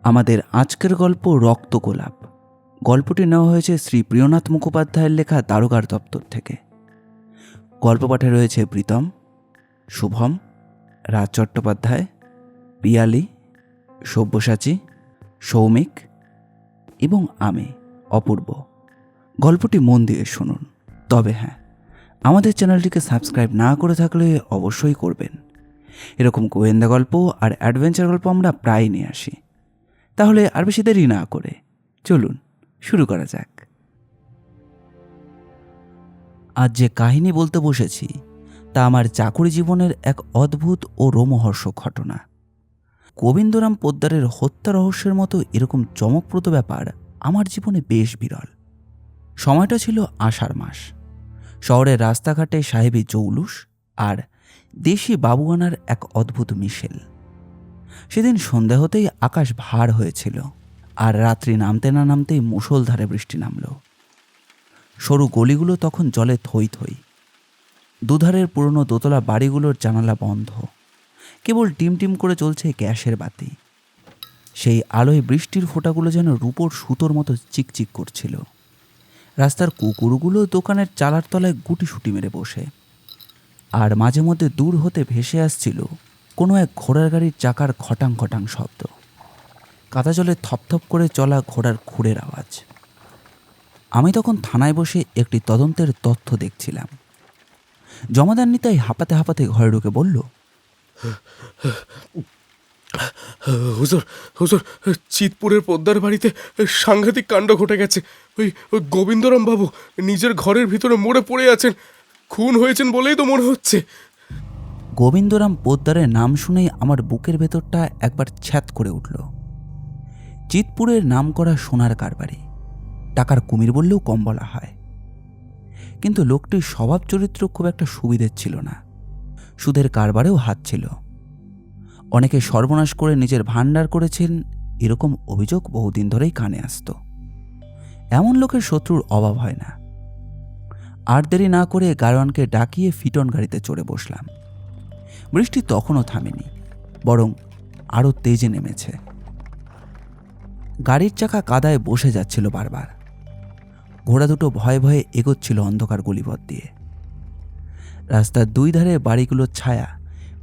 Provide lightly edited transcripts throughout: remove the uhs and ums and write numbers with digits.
আমাদের আজকের গল্প রক্তগোলাপ। গল্পটি নেওয়া হয়েছে শ্রী প্রিয়নাথ মুখোপাধ্যায়ের লেখা দারোগার দপ্তর থেকে। গল্প পাঠে রয়েছে প্রীতম, শুভম, রাজ চট্টোপাধ্যায়, পিয়ালি, সব্যসাচী, সৌমিক এবং আমি অপূর্ব। গল্পটি মন দিয়ে শুনুন। তবে হ্যাঁ, আমাদের চ্যানেলটিকে সাবস্ক্রাইব না করে থাকলে অবশ্যই করবেন। এরকম গোয়েন্দা গল্প আর অ্যাডভেঞ্চার গল্প আমরা প্রায় নিয়ে আসি। তাহলে আর বেশি দেরি না করে চলুন শুরু করা যাক। আজ যে কাহিনী বলতে বসেছি তা আমার চাকুরি জীবনের এক অদ্ভুত ও রোমহর্ষক ঘটনা। গোবিন্দরাম পোদ্দারের হত্যা রহস্যের মতো এরকম চমকপ্রদ ব্যাপার আমার জীবনে বেশ বিরল। সময়টা ছিল আষাঢ় মাস। শহরের রাস্তাঘাটে সাহেবী জৌলুস আর দেশি বাবুয়ানার এক অদ্ভুত মিশেল। সেদিন সন্ধ্যা হতেই আকাশ ভার হয়েছিল আর রাত্রি নামতে না নামতেই মুষলধারে বৃষ্টি নামল। সরু গলিগুলো তখন জলে থই থই। দুধারের পুরনো দোতলা বাড়িগুলোর জানালা বন্ধ, কেবল টিম টিম করে চলছে গ্যাসের বাতি। সেই আলোয় বৃষ্টির ফোঁটাগুলো যেন রূপোর সুতোর মতো চিকচিক করছিল। রাস্তার কুকুরগুলো দোকানের চালার তলায় গুটিসুটি মেরে বসে, আর মাঝে মধ্যে দূর হতে ভেসে আসছিল কোনো এক ঘোড়ার গাড়ির চাকার খটাং খটাং শব্দ, কাদা জলে থপথপ করে চলা ঘোড়ার খুঁড়ের আওয়াজ। আমি তখন থানায় বসে একটি তদন্তের তথ্য দেখছিলাম। জমাদার নিতাই হাঁপাতে হাঁপাতে ঘরে ঢুকে বলল, হুজুর হুজুর, চিতপুরের পোদ্দার বাড়িতে সাংঘাতিক কাণ্ড ঘটে গেছে। ওই গোবিন্দরাম বাবু নিজের ঘরের ভিতরে মরে পড়ে আছেন। খুন হয়েছেন বলেই তো মনে হচ্ছে। গোবিন্দরাম পোদ্দারের নাম শুনেই আমার বুকের ভেতরটা একবার ছ্যাত করে উঠল। চিতপুরের নাম করা সোনার কারবারি, টাকার কুমির বললেও কম বলা হয়। কিন্তু লোকটির স্বভাব চরিত্র খুব একটা সুবিধের ছিল না। সুদের কারবারেও হাত ছিল। অনেকে সর্বনাশ করে নিজের ভাণ্ডার করেছেন, এরকম অভিযোগ বহুদিন ধরেই কানে আসত। এমন লোকের শত্রুর অভাব হয় না। আর দেরি না করে গাড়োয়ানকে ডাকিয়ে ফিটন গাড়িতে চড়ে বসলাম। বৃষ্টি তখনও থামেনি, বরং আরও তেজে নেমেছে। গাড়ির চাকা কাদায় বসে যাচ্ছিল বারবার। ঘোড়া দুটো ভয়ে ভয়ে এগোচ্ছিল অন্ধকার গলিপথ দিয়ে। রাস্তার দুই ধারে বাড়িগুলোর ছায়া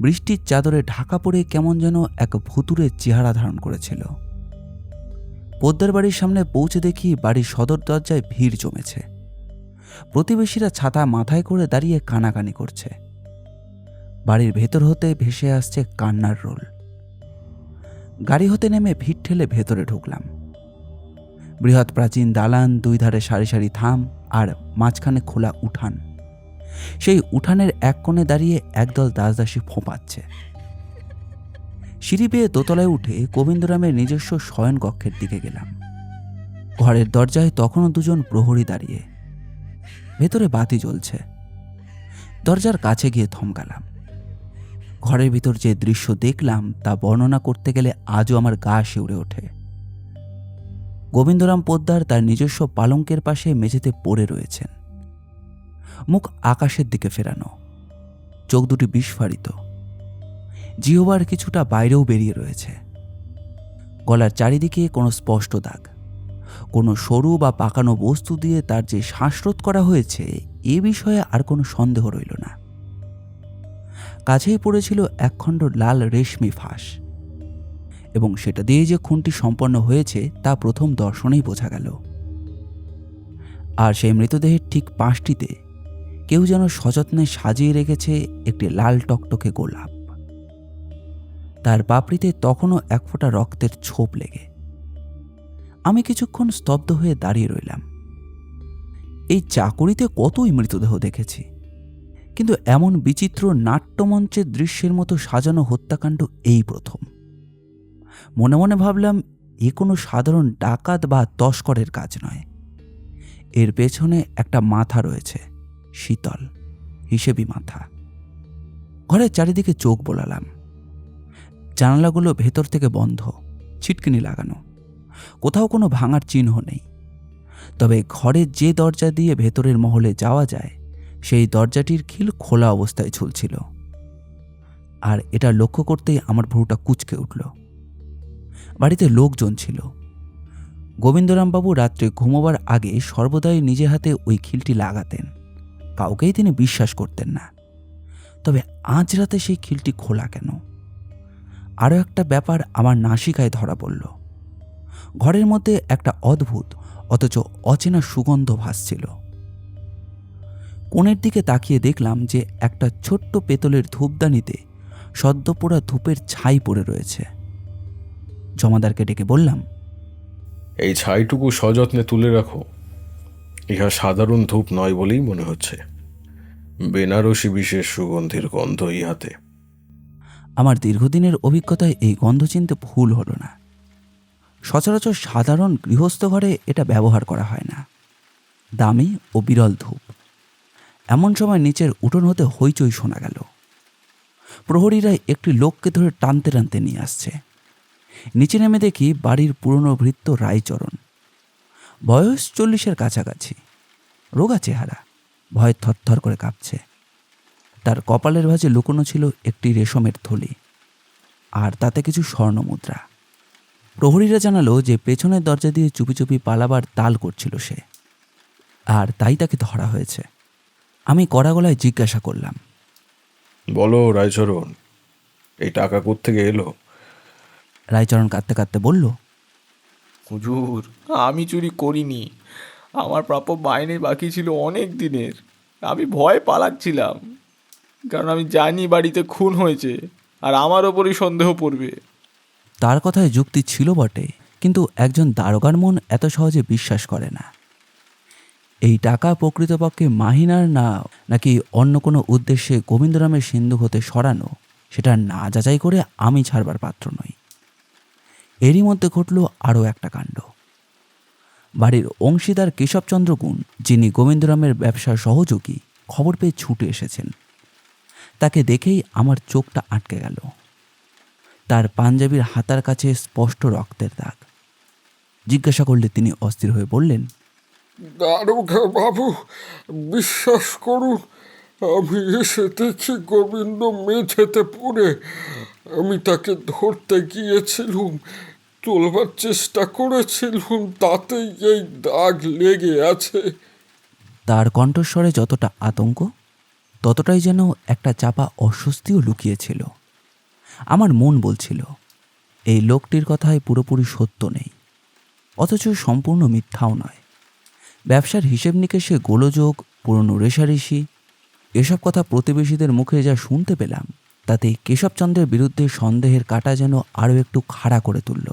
বৃষ্টির চাদরে ঢাকা পড়ে কেমন যেন এক ভুতুড়ে চেহারা ধারণ করেছিল। পোদ্দার বাড়ির সামনে পৌঁছে দেখি বাড়ির সদর দরজায় ভিড় জমেছে। প্রতিবেশীরা ছাতা মাথায় করে দাঁড়িয়ে কানাকানি করছে। বাড়ির ভেতর হতে ভেসে আসছে কান্নার রোল। গাড়ি হতে নেমে ভিড় ঠেলে ভেতরে ঢুকলাম। বৃহৎ প্রাচীন দালান, দুই ধারে সারি সারি থাম আর মাঝখানে খোলা উঠান। সেই উঠানের এক কোণে দাঁড়িয়ে একদল দাসদাসী ফোঁপাচ্ছে। সিঁড়ি বেয়ে দোতলায় উঠে গোবিন্দরামের নিজস্ব শয়ন কক্ষের দিকে গেলাম। ঘরের দরজায় তখনও দুজন প্রহরী দাঁড়িয়ে। ভেতরে বাতি জ্বলছে। দরজার কাছে গিয়ে থমকালাম। ঘরের ভিতর যে দৃশ্য দেখলাম তা বর্ণনা করতে গেলে আজও আমার গা শিউরে ওঠে। গোবিন্দরাম পোদ্দার তার নিজস্ব পালঙ্কের পাশে মেঝেতে পড়ে রয়েছেন, মুখ আকাশের দিকে ফেরানো, চোখ দুটি বিস্ফারিত, জিহ্বার কিছুটা বাইরেও বেরিয়ে রয়েছে। গলার চারিদিকে কোনো স্পষ্ট দাগ, কোনো সরু বা পাকানো বস্তু দিয়ে তার যে শ্বাসরোধ করা হয়েছে এ বিষয়ে আর কোনো সন্দেহ রইল না। কাছেই পড়েছিল একখণ্ড লাল রেশমি ফাঁস, এবং সেটা দিয়ে যে খুনটি সম্পন্ন হয়েছে তা প্রথম দর্শনেই বোঝা গেল। আর সেই মৃতদেহের ঠিক পাশটিতে কেউ যেন সযত্নে সাজিয়ে রেখেছে একটি লাল টকটকে গোলাপ। তার পাপড়িতে তখনও এক ফোঁটা রক্তের ছোপ লেগে। আমি কিছুক্ষণ স্তব্ধ হয়ে দাঁড়িয়ে রইলাম। এই চাকুরিতে কতই মৃতদেহ দেখেছি, কিন্তু এমন বিচিত্র নাট্যমঞ্চের দৃশ্যের মতো সাজানো হত্যাকাণ্ড এই প্রথম। মনে মনে ভাবলাম, এ কোনো সাধারণ ডাকাত বা তস্করের কাজ নয়। এর পেছনে একটা মাথা রয়েছে, শীতল হিসেবি মাথা। ঘরের চারিদিকে চোখ বোলালাম। জানালাগুলো ভেতর থেকে বন্ধ, ছিটকিনি লাগানো, কোথাও কোনো ভাঙার চিহ্ন নেই। তবে ঘরের যে দরজা দিয়ে ভেতরের মহলে যাওয়া যায় সেই দরজাটির খিল খোলা অবস্থায় ঝুলছিল। আর এটা লক্ষ্য করতেই আমার ভ্রুটা কুঁচকে উঠল। বাড়িতে লোকজন ছিল। গোবিন্দরামবাবু রাত্রে ঘুমোবার আগে সর্বদাই নিজে হাতে ওই খিলটি লাগাতেন। কাউকেই তিনি বিশ্বাস করতেন না। তবে আজ রাতে সেই খিলটি খোলা কেন? আরও একটা ব্যাপার আমার নাসিকায় ধরা পড়ল। ঘরের মধ্যে একটা অদ্ভুত অথচ অচেনা সুগন্ধ ভাসছিল। কোণের দিকে তাকিয়ে দেখলাম যে একটা ছোট্ট পেতলের ধূপদানিতে সদ্য পোড়া ধূপের ছাই পড়ে রয়েছে। জমাদারকে ডেকে বললাম, এই ছাইটুকু সযত্নে তুলে রাখো। ইহা সাধারণ ধূপ নয় বলেই মনে হচ্ছে। বেনারসি বিশেষ সুগন্ধির গন্ধ ইহাতে। আমার দীর্ঘদিনের অভিজ্ঞতায় এই গন্ধ চিনতে ভুল হলো না। সচরাচর সাধারণ গৃহস্থ ঘরে এটা ব্যবহার করা হয় না। দামি ও বিরল ধূপ। এমন সময় নিচের উঠোন হতে হইচই শোনা গেল। প্রহরীরা একটি লোককে ধরে টানতে টানতে নিয়ে আসছে। নিচে নেমে দেখি বাড়ির পুরনো ভৃত্য রায়চরণ। বয়স 40-এর কাছাকাছি। রোগা চেহারা, ভয়ে থরথর করে কাঁপছে। তার কপালের ভাঁজে লুকোনো ছিল একটি রেশমের থলি, আর তাতে কিছু স্বর্ণমুদ্রা। প্রহরীরা জানালো যে পেছনের দরজা দিয়ে চুপি চুপি পালাবার তাল করছিল সে, আর তাই তাকে ধরা হয়েছে। আমি কড়া গলায় জিজ্ঞাসা করলাম, বলো রায়চরণ, এই টাকা কোত্থেকে এলো? রায়চরণ কাঁদতে কাঁদতে বলল, হুজুর, আমি চুরি করিনি। আমার প্রাপ্য মাইনে বাকি ছিল অনেক দিনের। আমি ভয়ে পালাচ্ছিলাম, কারণ আমি জানি বাড়িতে খুন হয়েছে আর আমার ওপরই সন্দেহ পড়বে। তার কথায় যুক্তি ছিল বটে, কিন্তু একজন দারোগার মন এত সহজে বিশ্বাস করে না। এই টাকা প্রকৃতপক্ষে মাহিনার নাকি অন্য কোনো উদ্দেশ্যে গোবিন্দরামের সিন্ধুক হতে সরানো, সেটা না যাচাই করে আমি ছাড়বার পাত্র নই। এরই মধ্যে ঘটল আরও একটা কাণ্ড। বাড়ির অংশীদার কেশবচন্দ্র গুণ, যিনি গোবিন্দরামের ব্যবসার সহযোগী, খবর পেয়ে ছুটে এসেছেন। তাকে দেখেই আমার চোখটা আটকে গেল। তার পাঞ্জাবির হাতার কাছে স্পষ্ট রক্তের দাগ। জিজ্ঞাসা করলে তিনি অস্থির হয়ে বললেন, দারোগা বাবু, বিশ্বাস করুন, আমি এসে দেখি গোবিন্দ মেঝেতে পড়ে। আমি তাকে ধরতে গিয়েছিলুম, তোলবার চেষ্টা করেছিলুম, তাতেই এই দাগ লেগে আছে। তার কণ্ঠস্বরে যতটা আতঙ্ক, ততটাই যেন একটা চাপা অস্বস্তিও লুকিয়েছিল। আমার মন বলছিল, এই লোকটির কথায় পুরোপুরি সত্য নেই, অথচ সম্পূর্ণ মিথ্যাও নয়। ব্যবসার হিসেব নিকেশে গোলযোগ, পুরনো রেশারেশি, এসব কথা প্রতিবেশীদের মুখে যা শুনতে পেলাম, তাতে কেশবচন্দ্রের বিরুদ্ধে সন্দেহের কাঁটা যেন আরও একটু খাড়া করে তুলল।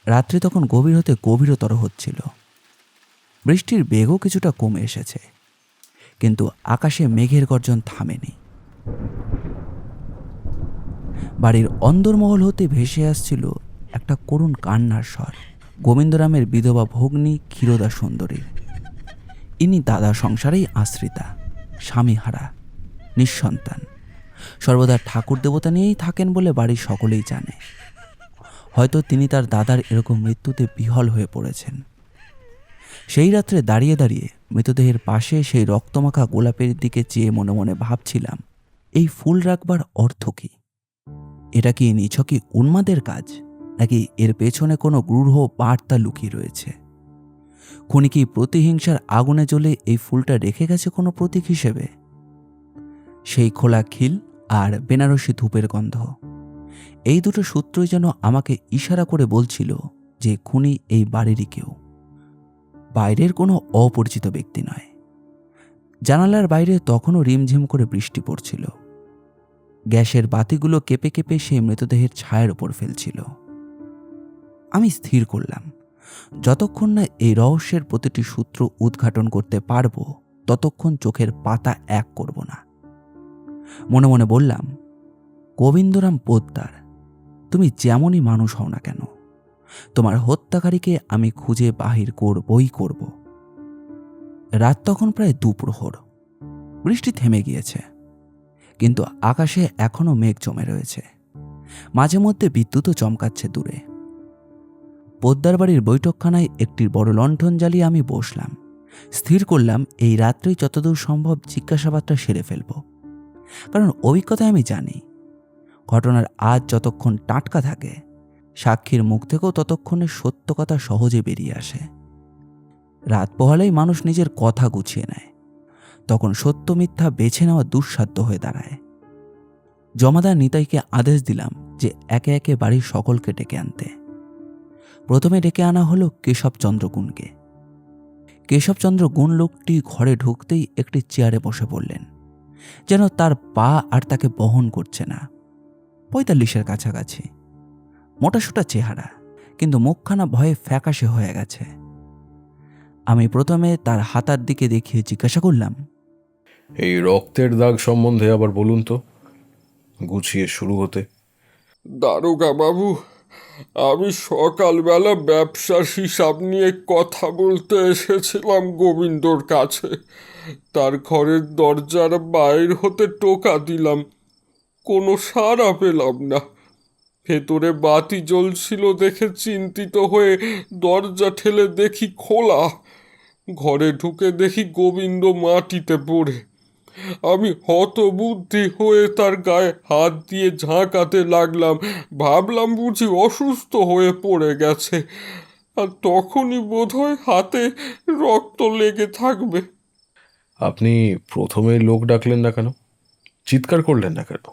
রাত্রি তখন গভীর হতে গভীরতর হচ্ছিল। বৃষ্টির বেগও কিছুটা কমে এসেছে, কিন্তু আকাশে মেঘের গর্জন থামেনি। বাড়ির অন্দরমহল হতে ভেসে আসছিল একটা করুণ কান্নার স্বর, গোবিন্দরামের বিধবা ভগ্নী ক্ষীরোদা সুন্দরীর। ইনি দাদা সংসারেই আশ্রিতা, স্বামীহারা, নিঃসন্তান, সর্বদা ঠাকুর দেবতা নিয়েই থাকেন বলে বাড়ির সকলেই জানে। হয়তো তিনি তার দাদার এরকম মৃত্যুতে বিহ্বল হয়ে পড়েছেন। সেই রাত্রে দাঁড়িয়ে দাঁড়িয়ে মৃতদেহের পাশে সেই রক্তমাখা গোলাপের দিকে চেয়ে মনে মনে ভাবছিলাম, এই ফুল রাখবার অর্থ কী? এটা কি নিছকই উন্মাদের কাজ, নাকি এর পেছনে কোনো গূঢ় বার্তা লুকিয়ে রয়েছে? খুনি কি প্রতিহিংসার আগুনে জ্বলে এই ফুলটা রেখে গেছে কোনো প্রতীক হিসেবে? সেই খোলা খিল আর বেনারসি ধূপের গন্ধ, এই দুটো সূত্রই যেন আমাকে ইশারা করে বলছিল যে খুনি এই বাড়িরই কেউ, বাইরের কোনো অপরিচিত ব্যক্তি নয়। জানালার বাইরে তখনও রিমঝিম করে বৃষ্টি পড়ছিল। গ্যাসের বাতিগুলো কেঁপে কেঁপে সেই মৃতদেহের ছায়ের ওপর ফেলছিল। আমি স্থির করলাম, যতক্ষণ না এই রহস্যের প্রতিটি সূত্র উদ্ঘাটন করতে পারবো, ততক্ষণ চোখের পাতা এক করব না। মনে মনে বললাম, গোবিন্দরাম পোদ্দার, তুমি যেমনই মানুষ হও না কেন, তোমার হত্যাকারীকে আমি খুঁজে বাহির করবই করব। রাত তখন প্রায় দুপ্রহর। বৃষ্টি থেমে গিয়েছে, কিন্তু আকাশে এখনো মেঘ জমে রয়েছে। মাঝে মধ্যে বিদ্যুৎও চমকাচ্ছে দূরে। পোদ্দার বাড়ির বৈঠকখানায় একটি বড় লণ্ঠন জ্বালিয়ে আমি বসলাম। স্থির করলাম, এই রাত্রেই যতদূর সম্ভব জিজ্ঞাসাবাদটা সেরে ফেলব। কারণ অভিজ্ঞতায় আমি জানি, ঘটনার আজ যতক্ষণ টাটকা থাকে, সাক্ষীর মুখ থেকেও ততক্ষণে সত্য কথা সহজে বেরিয়ে আসে। রাত পোহালেই মানুষ নিজের কথা গুছিয়ে নেয়, তখন সত্য মিথ্যা বেছে নেওয়া দুঃসাধ্য হয়ে দাঁড়ায়। জমাদার নিতাইকে আদেশ দিলাম যে একে একে বাড়ির সকলকে ডেকে আনতে। প্রথমে ডেকে আনা হলো কেশবচন্দ্র গুণকে। কেশবচন্দ্র গুণ লোকটি ঘরে ঢুকতেই একটি চেয়ারে বসে পড়লেন, যেন তার পা আর তাকে বহন করছে না। ৪৫-এর কাছাকাছি, মোটাসোটা চেহারা, কিন্তু মুখখানা ভয়ে ফ্যাকাশে হয়ে গেছে। আমি প্রথমে তার হাতার দিকে দেখিয়ে জিজ্ঞাসা করলাম, এই রক্তের দাগ সম্বন্ধে আবার বলুন তো, গুছিয়ে শুরু হতে। দারোগা বাবু, আমি সকালবেলা ব্যবসার হিসাব নিয়ে কথা বলতে এসেছিলাম গোবিন্দর কাছে। তার ঘরের দরজার বাইর হতে টোকা দিলাম, কোনো সাড়া পেলাম না। ভেতরে বাতি জ্বলছিল দেখে চিন্তিত হয়ে দরজা ঠেলে দেখি খোলা। ঘরে ঢুকে দেখি গোবিন্দ মাটিতে পড়ে। আমি হতবুদ্ধি হয়ে তার গায়ে হাত দিয়ে ঝাঁকাতে লাগলাম, ভাবলাম বুঝি অসুস্থ হয়ে পড়ে গেছে, আর তখনই বোধহয় হাতে রক্ত লেগে থাকবে। আপনি প্রথমে লোক ডাকলেন না কেন, চিৎকার করলেন না কেন?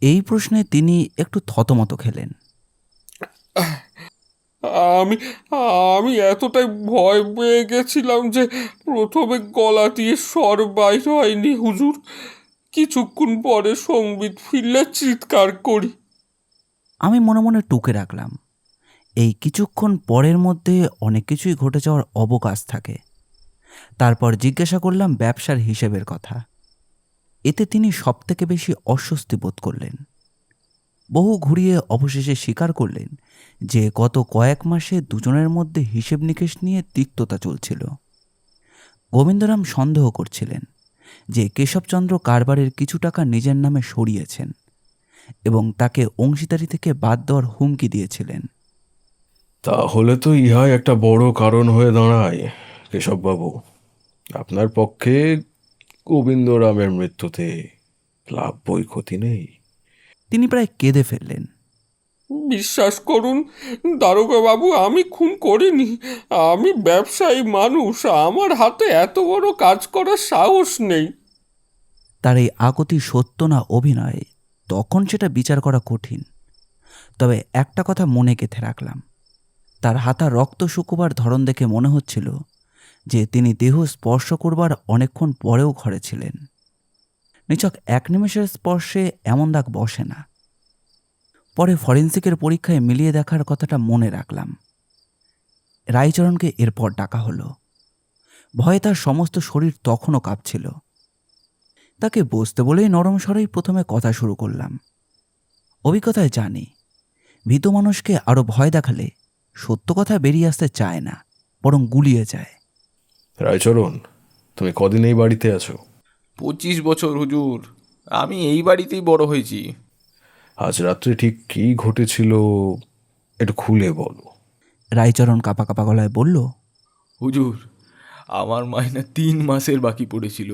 এই প্রশ্নে তিনি একটু থতমত খেলেন। আমি আমি এতটাই ভয় পেয়ে গেছিলাম যে প্রথমে গলা দিয়ে স্বর বাইর হয়নি হুজুর। কিছুক্ষণ পরে সংবিত ফিরলে চিৎকার করি। আমি মনে মনে টুকে রাখলাম, এই কিছুক্ষণ পরের মধ্যে অনেক কিছুই ঘটে যাওয়ার অবকাশ থাকে। তারপর জিজ্ঞাসা করলাম ব্যবসার হিসেবের কথা। এতে তিনি সবথেকে বেশি অস্বস্তি বোধ করলেন। বহু ঘুরিয়ে অবশেষে স্বীকার করলেন যে গত কয়েক মাসে দুজনের মধ্যে হিসেব নিকেশ নিয়ে তিক্ততা চলছিল। গোবিন্দরাম সন্দেহ করছিলেন যে কেশবচন্দ্র কারবারের কিছু টাকা নিজের নামে সরিয়েছেন এবং তাকে অংশীদারি থেকে বাদ দেওয়ার হুমকি দিয়েছিলেন। তাহলে তো ইহাই একটা বড় কারণ হয়ে দাঁড়ায় কেশববাবু। আপনার পক্ষে গোবিন্দরামের মৃত্যুতে লাভ বই ক্ষতি নেই। তিনি প্রায় কেঁদে ফেললেন। বিশ্বাস করুন দারোগা বাবু, আমি খুন করিনি। আমি ব্যবসায়ী মানুষ, আমার হাতে এত বড় কাজ করার সাহস নেই। তার এই আকতি সত্য না অভিনয়, তখন সেটা বিচার করা কঠিন। তবে একটা কথা মনে গেঁথে রাখলাম, তার হাতা রক্ত শুকোবার ধরন দেখে মনে হচ্ছিল যে তিনি দেহ স্পর্শ করবার অনেকক্ষণ পরেও ঘরে ছিলেন। নিছক এক নিমেষের স্পর্শে এমন দাগ বসে না। পরে ফরেন্সিকের পরীক্ষায় মিলিয়ে দেখার কথাটা মনে রাখলাম। রায়চরণকে এরপর ডাকা হলো। ভয়ে তার সমস্ত শরীর তখনও কাঁপছিল। তাকে বসতে বলেই নরম স্বরেই প্রথমে কথা শুরু করলাম। অভিজ্ঞতায় জানি, ভীত মানুষকে আরো ভয় দেখালে সত্য কথা বেরিয়ে আসতে চায় না, বরং গুলিয়ে যায়। রায়চরণ, তুমি কদিন এই বাড়িতে আছো? 25 বছর হুজুর। আমি এই বাড়িতেই বড় হয়েছি। আজ রাত্রে ঠিক কী ঘটেছিল একটু খুলে বলো। রায়চরণ কাঁপা কাঁপা গলায় বলল, হুজুর, আমার মাইনা 3 মাসের বাকি পড়েছিল।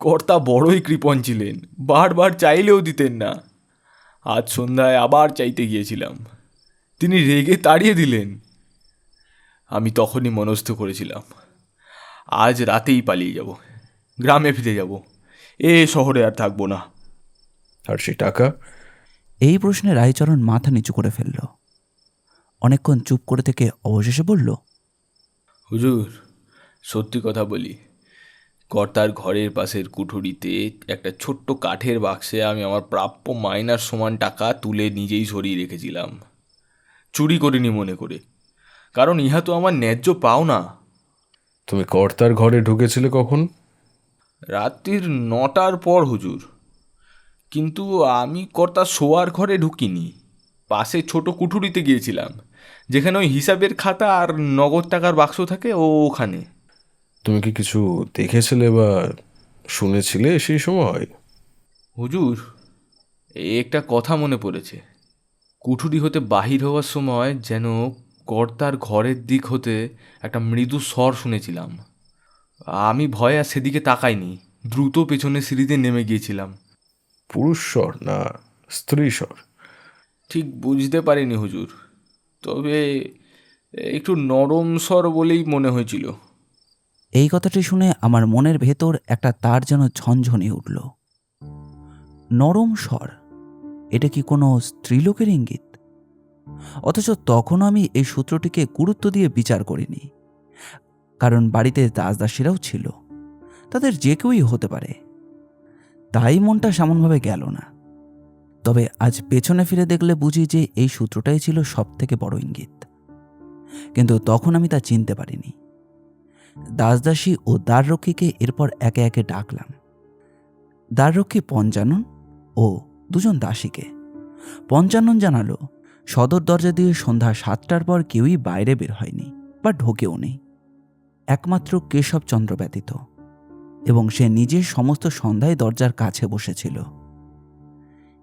কর্তা বড়ই কৃপণ ছিলেন, বারবার চাইলেও দিতেন না। আজ সন্ধ্যায় আবার চাইতে গিয়েছিলাম, তিনি রেগে তাড়িয়ে দিলেন। আমি তখনই মনস্থ করেছিলাম, আজ রাতেই পালিয়ে যাব, গ্রামে ফিরে যাব, এ শহরে আর থাকবো না। আর সে টাকা? এই প্রশ্নে রায়চরণ মাথা নিচু করে ফেলল। অনেকক্ষণ চুপ করে থেকে অবশেষে বলল, হুজুর, সত্যি কথা বলি, কর্তার ঘরের পাশের কুঠুরিতে একটা ছোট্ট কাঠের বাক্সে আমি আমার প্রাপ্য মাইনার সমান টাকা তুলে নিজেই সরিয়ে রেখেছিলাম। চুরি করিনি মনে করে, কারণ ইহা তো আমার ন্যায্য পাওনা। তুমি কর্তার ঘরে ঢুকেছিলে কখন? রাত্রির 9টার পর হুজুর। কিন্তু আমি কর্তার শোয়ার ঘরে ঢুকিনি, পাশে ছোট কুঠুরিতে গিয়েছিলাম, যেখানে ওই হিসাবের খাতা আর নগদ টাকার বাক্স থাকে, ওখানে। তুমি কি কিছু দেখেছিলে বা শুনেছিলে সেই সময়? হুজুর, একটা কথা মনে পড়েছে। কুঠুরি হতে বাহির হওয়ার সময় যেন কর্তার ঘরের দিক হতে একটা মৃদু স্বর শুনেছিলাম। আমি ভয়ে আর সেদিকে তাকাইনি, দ্রুত পেছনে সিঁড়িতে নেমে গিয়েছিলাম। পুরুষ স্বর না স্ত্রী স্বর? ঠিক বুঝতে পারিনি হুজুর, তবে একটু নরম স্বর বলেই মনে হয়েছিল। এই কথাটি শুনে আমার মনের ভেতর একটা তার যেন ঝনঝনিয়ে উঠল। নরম স্বর, এটা কি কোনো স্ত্রীলোকের ইঙ্গিত? অথচ তখনও আমি এই সূত্রটিকে গুরুত্ব দিয়ে বিচার করিনি, কারণ বাড়িতে দাসদাসীরাও ছিল, তাদের যে কেউই হতে পারে। তাই মনটা সেমনভাবে গেল না। তবে আজ পেছনে ফিরে দেখলে বুঝি যে এই সূত্রটাই ছিল সবথেকে বড় ইঙ্গিত। কিন্তু তখন আমি তা চিনতে পারিনি। দাসদাসী ও দ্বাররক্ষীকে এরপর একে একে ডাকলাম। দ্বাররক্ষী পঞ্চানন ও দুজন দাসীকে। পঞ্চানন জানালো সদর দরজা দিয়ে সন্ধ্যা 7টার পর কেউই বাইরে বের হয়নি বা ঢোকেও নেই, একমাত্র কেশবচন্দ্র ব্যতীত, এবং সে নিজে সমস্ত সন্ধ্যায় দরজার কাছে বসেছিল।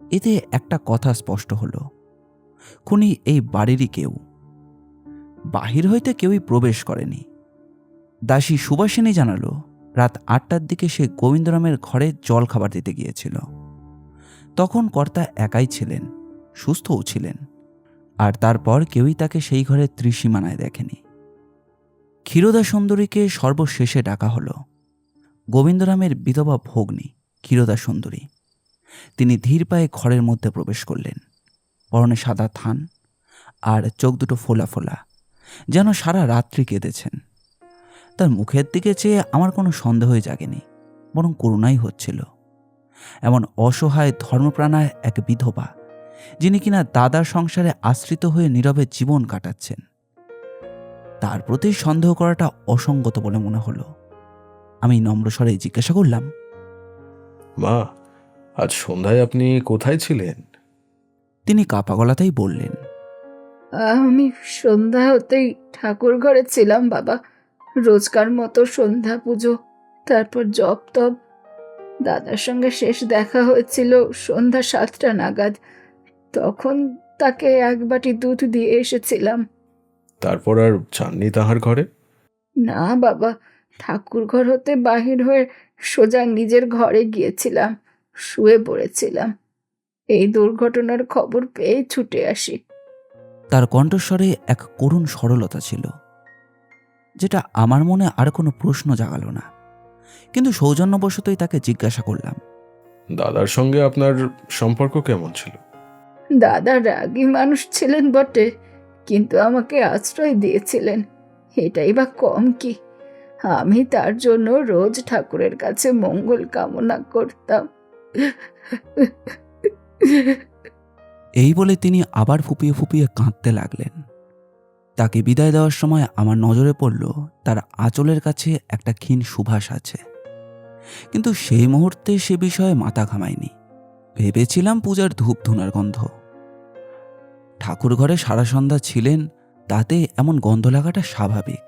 এতে একটা কথা স্পষ্ট হলো, খুনি এই বাড়িরই কেউ, বাহির হইতে কেউই প্রবেশ করেনি। দাসী সুবাসিনী জানালো রাত 8টার দিকে সে গোবিন্দরামের ঘরে জল খাবার দিতে গিয়েছিল। তখন কর্তা একাই ছিলেন, সুস্থও ছিলেন, আর তারপর কেউই তাকে সেই ঘরের ত্রিসীমানায় দেখেনি। ক্ষীরোদা সুন্দরীকে সর্বশেষে ডাকা হলো। গোবিন্দরামের বিধবা ভগ্নী ক্ষীরোদা সুন্দরী। তিনি ধীর পায়ে ঘরের মধ্যে প্রবেশ করলেন, পরনে সাদা থান আর চোখ দুটো ফোলা ফোলা, যেন সারা রাত্রি কেঁদেছেন। তার মুখের দিকে চেয়ে আমার কোনো সন্দেহই জাগেনি, বরং করুণাই হচ্ছিল। এমন অসহায় ধর্মপ্রাণা এক বিধবা, যিনি কিনা দাদার সংসারে আশ্রিত হয়ে নীরবে জীবন কাটাচ্ছেন, তার প্রতি সন্দেহ করাটা অসঙ্গত বলে মনে হলো। আমি নম্রস্বরে জিজ্ঞাসা করলাম, মা, আজ সন্ধ্যায় আপনি কোথায় ছিলেন? তিনি কাঁপা গলাতেই বললেন, আমি সন্ধ্যা হতেই ঠাকুর ঘরে ছিলাম বাবা, রোজকার মতো সন্ধ্যা পুজো, তারপর জপ তপ। দাদার সঙ্গে শেষ দেখা হয়েছিল সন্ধ্যা 7টা নাগাদ, তখন তাকে 1 বাটি দুধ দিয়ে এসেছিলাম। তারপর আর যাননি তাহার ঘরে? না বাবা, ঠাকুর ঘর হতে বাহির হয়ে সোজা নিজের ঘরে গিয়েছিলাম, শুয়ে পড়েছিলাম। এই দুর্ঘটনার খবর পেয়ে ছুটে আসি। তার কণ্ঠস্বরে এক করুণ সরলতা ছিল, যেটা আমার মনে আর কোনো প্রশ্ন জাগালো না। কিন্তু সৌজন্যবশতই তাকে জিজ্ঞাসা করলাম, দাদার সঙ্গে আপনার সম্পর্ক কেমন ছিল? দাদা রাগী মানুষ ছিলেন বটে, কিন্তু আমাকে আশ্রয় দিয়েছিলেন, এটাই বা কম কি? আমি তার জন্য রোজ ঠাকুরের কাছে মঙ্গল কামনা করতাম। এই বলে তিনি আবার ফুপিয়ে ফুপিয়ে কাঁদতে লাগলেন। তাকে বিদায় দেওয়ার সময় আমার নজরে পড়ল তার আঁচলের কাছে একটা ক্ষীণ সুবাস আছে, কিন্তু সেই মুহূর্তে সে বিষয়ে মাথা ঘামায়নি। ভেবেছিলাম পূজার ধূপ ধুনার গন্ধ। ঠাকুর ঘরে সারা সন্ধ্যা ছিলেন, তাতে এমন গন্ধ লাগাটা স্বাভাবিক।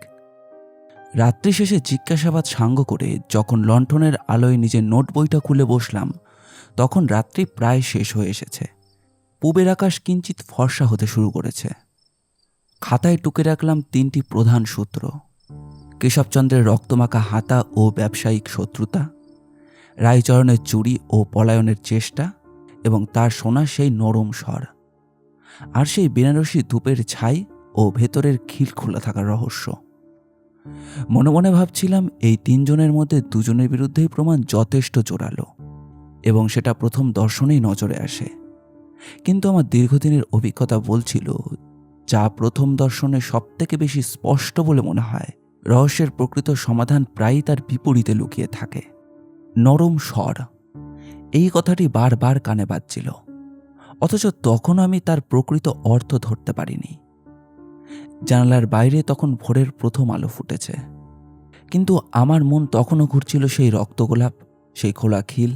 রাত্রি শেষে জিজ্ঞাসাবাদ সাঙ্গ করে যখন লণ্ঠনের আলোয় নিজের নোট বইটা খুলে বসলাম, তখন রাত্রি প্রায় শেষ হয়ে এসেছে। পূবের আকাশ কিঞ্চিত ফর্সা হতে শুরু করেছে। খাতায় টুকে রাখলাম 3টি প্রধান সূত্র: কেশবচন্দ্রের রক্তমাখা হাতা ও ব্যবসায়িক শত্রুতা, রায়চরণের চুরি ও পলায়নের চেষ্টা, এবং তার শোনা সেই নরম স্বর, আর সেই বেনারসি ধূপের ছাই ও ভেতরের খিল খোলা থাকার রহস্য। মনে মনে ভাবছিলাম এই 3 জনের মধ্যে 2 জনের বিরুদ্ধেই প্রমাণ যথেষ্ট জোরালো, এবং সেটা প্রথম দর্শনেই নজরে আসে। কিন্তু আমার দীর্ঘদিনের অভিজ্ঞতা বলছিল, যা প্রথম দর্শনে সবথেকে বেশি স্পষ্ট বলে মনে হয়, রহস্যের প্রকৃত সমাধান প্রায়ই তার বিপরীতে লুকিয়ে থাকে। নরম স্বর, এই কথাটি বারবার কানে বাজছিল, অথচ তখন আমি তার প্রকৃত অর্থ ধরতে পারিনি। জানালার বাইরে তখন ভোরের প্রথম আলো ফুটেছে, কিন্তু আমার মন তখনও ঘুরছিল সেই রক্তগোলাপ, সেই খোলা খিল,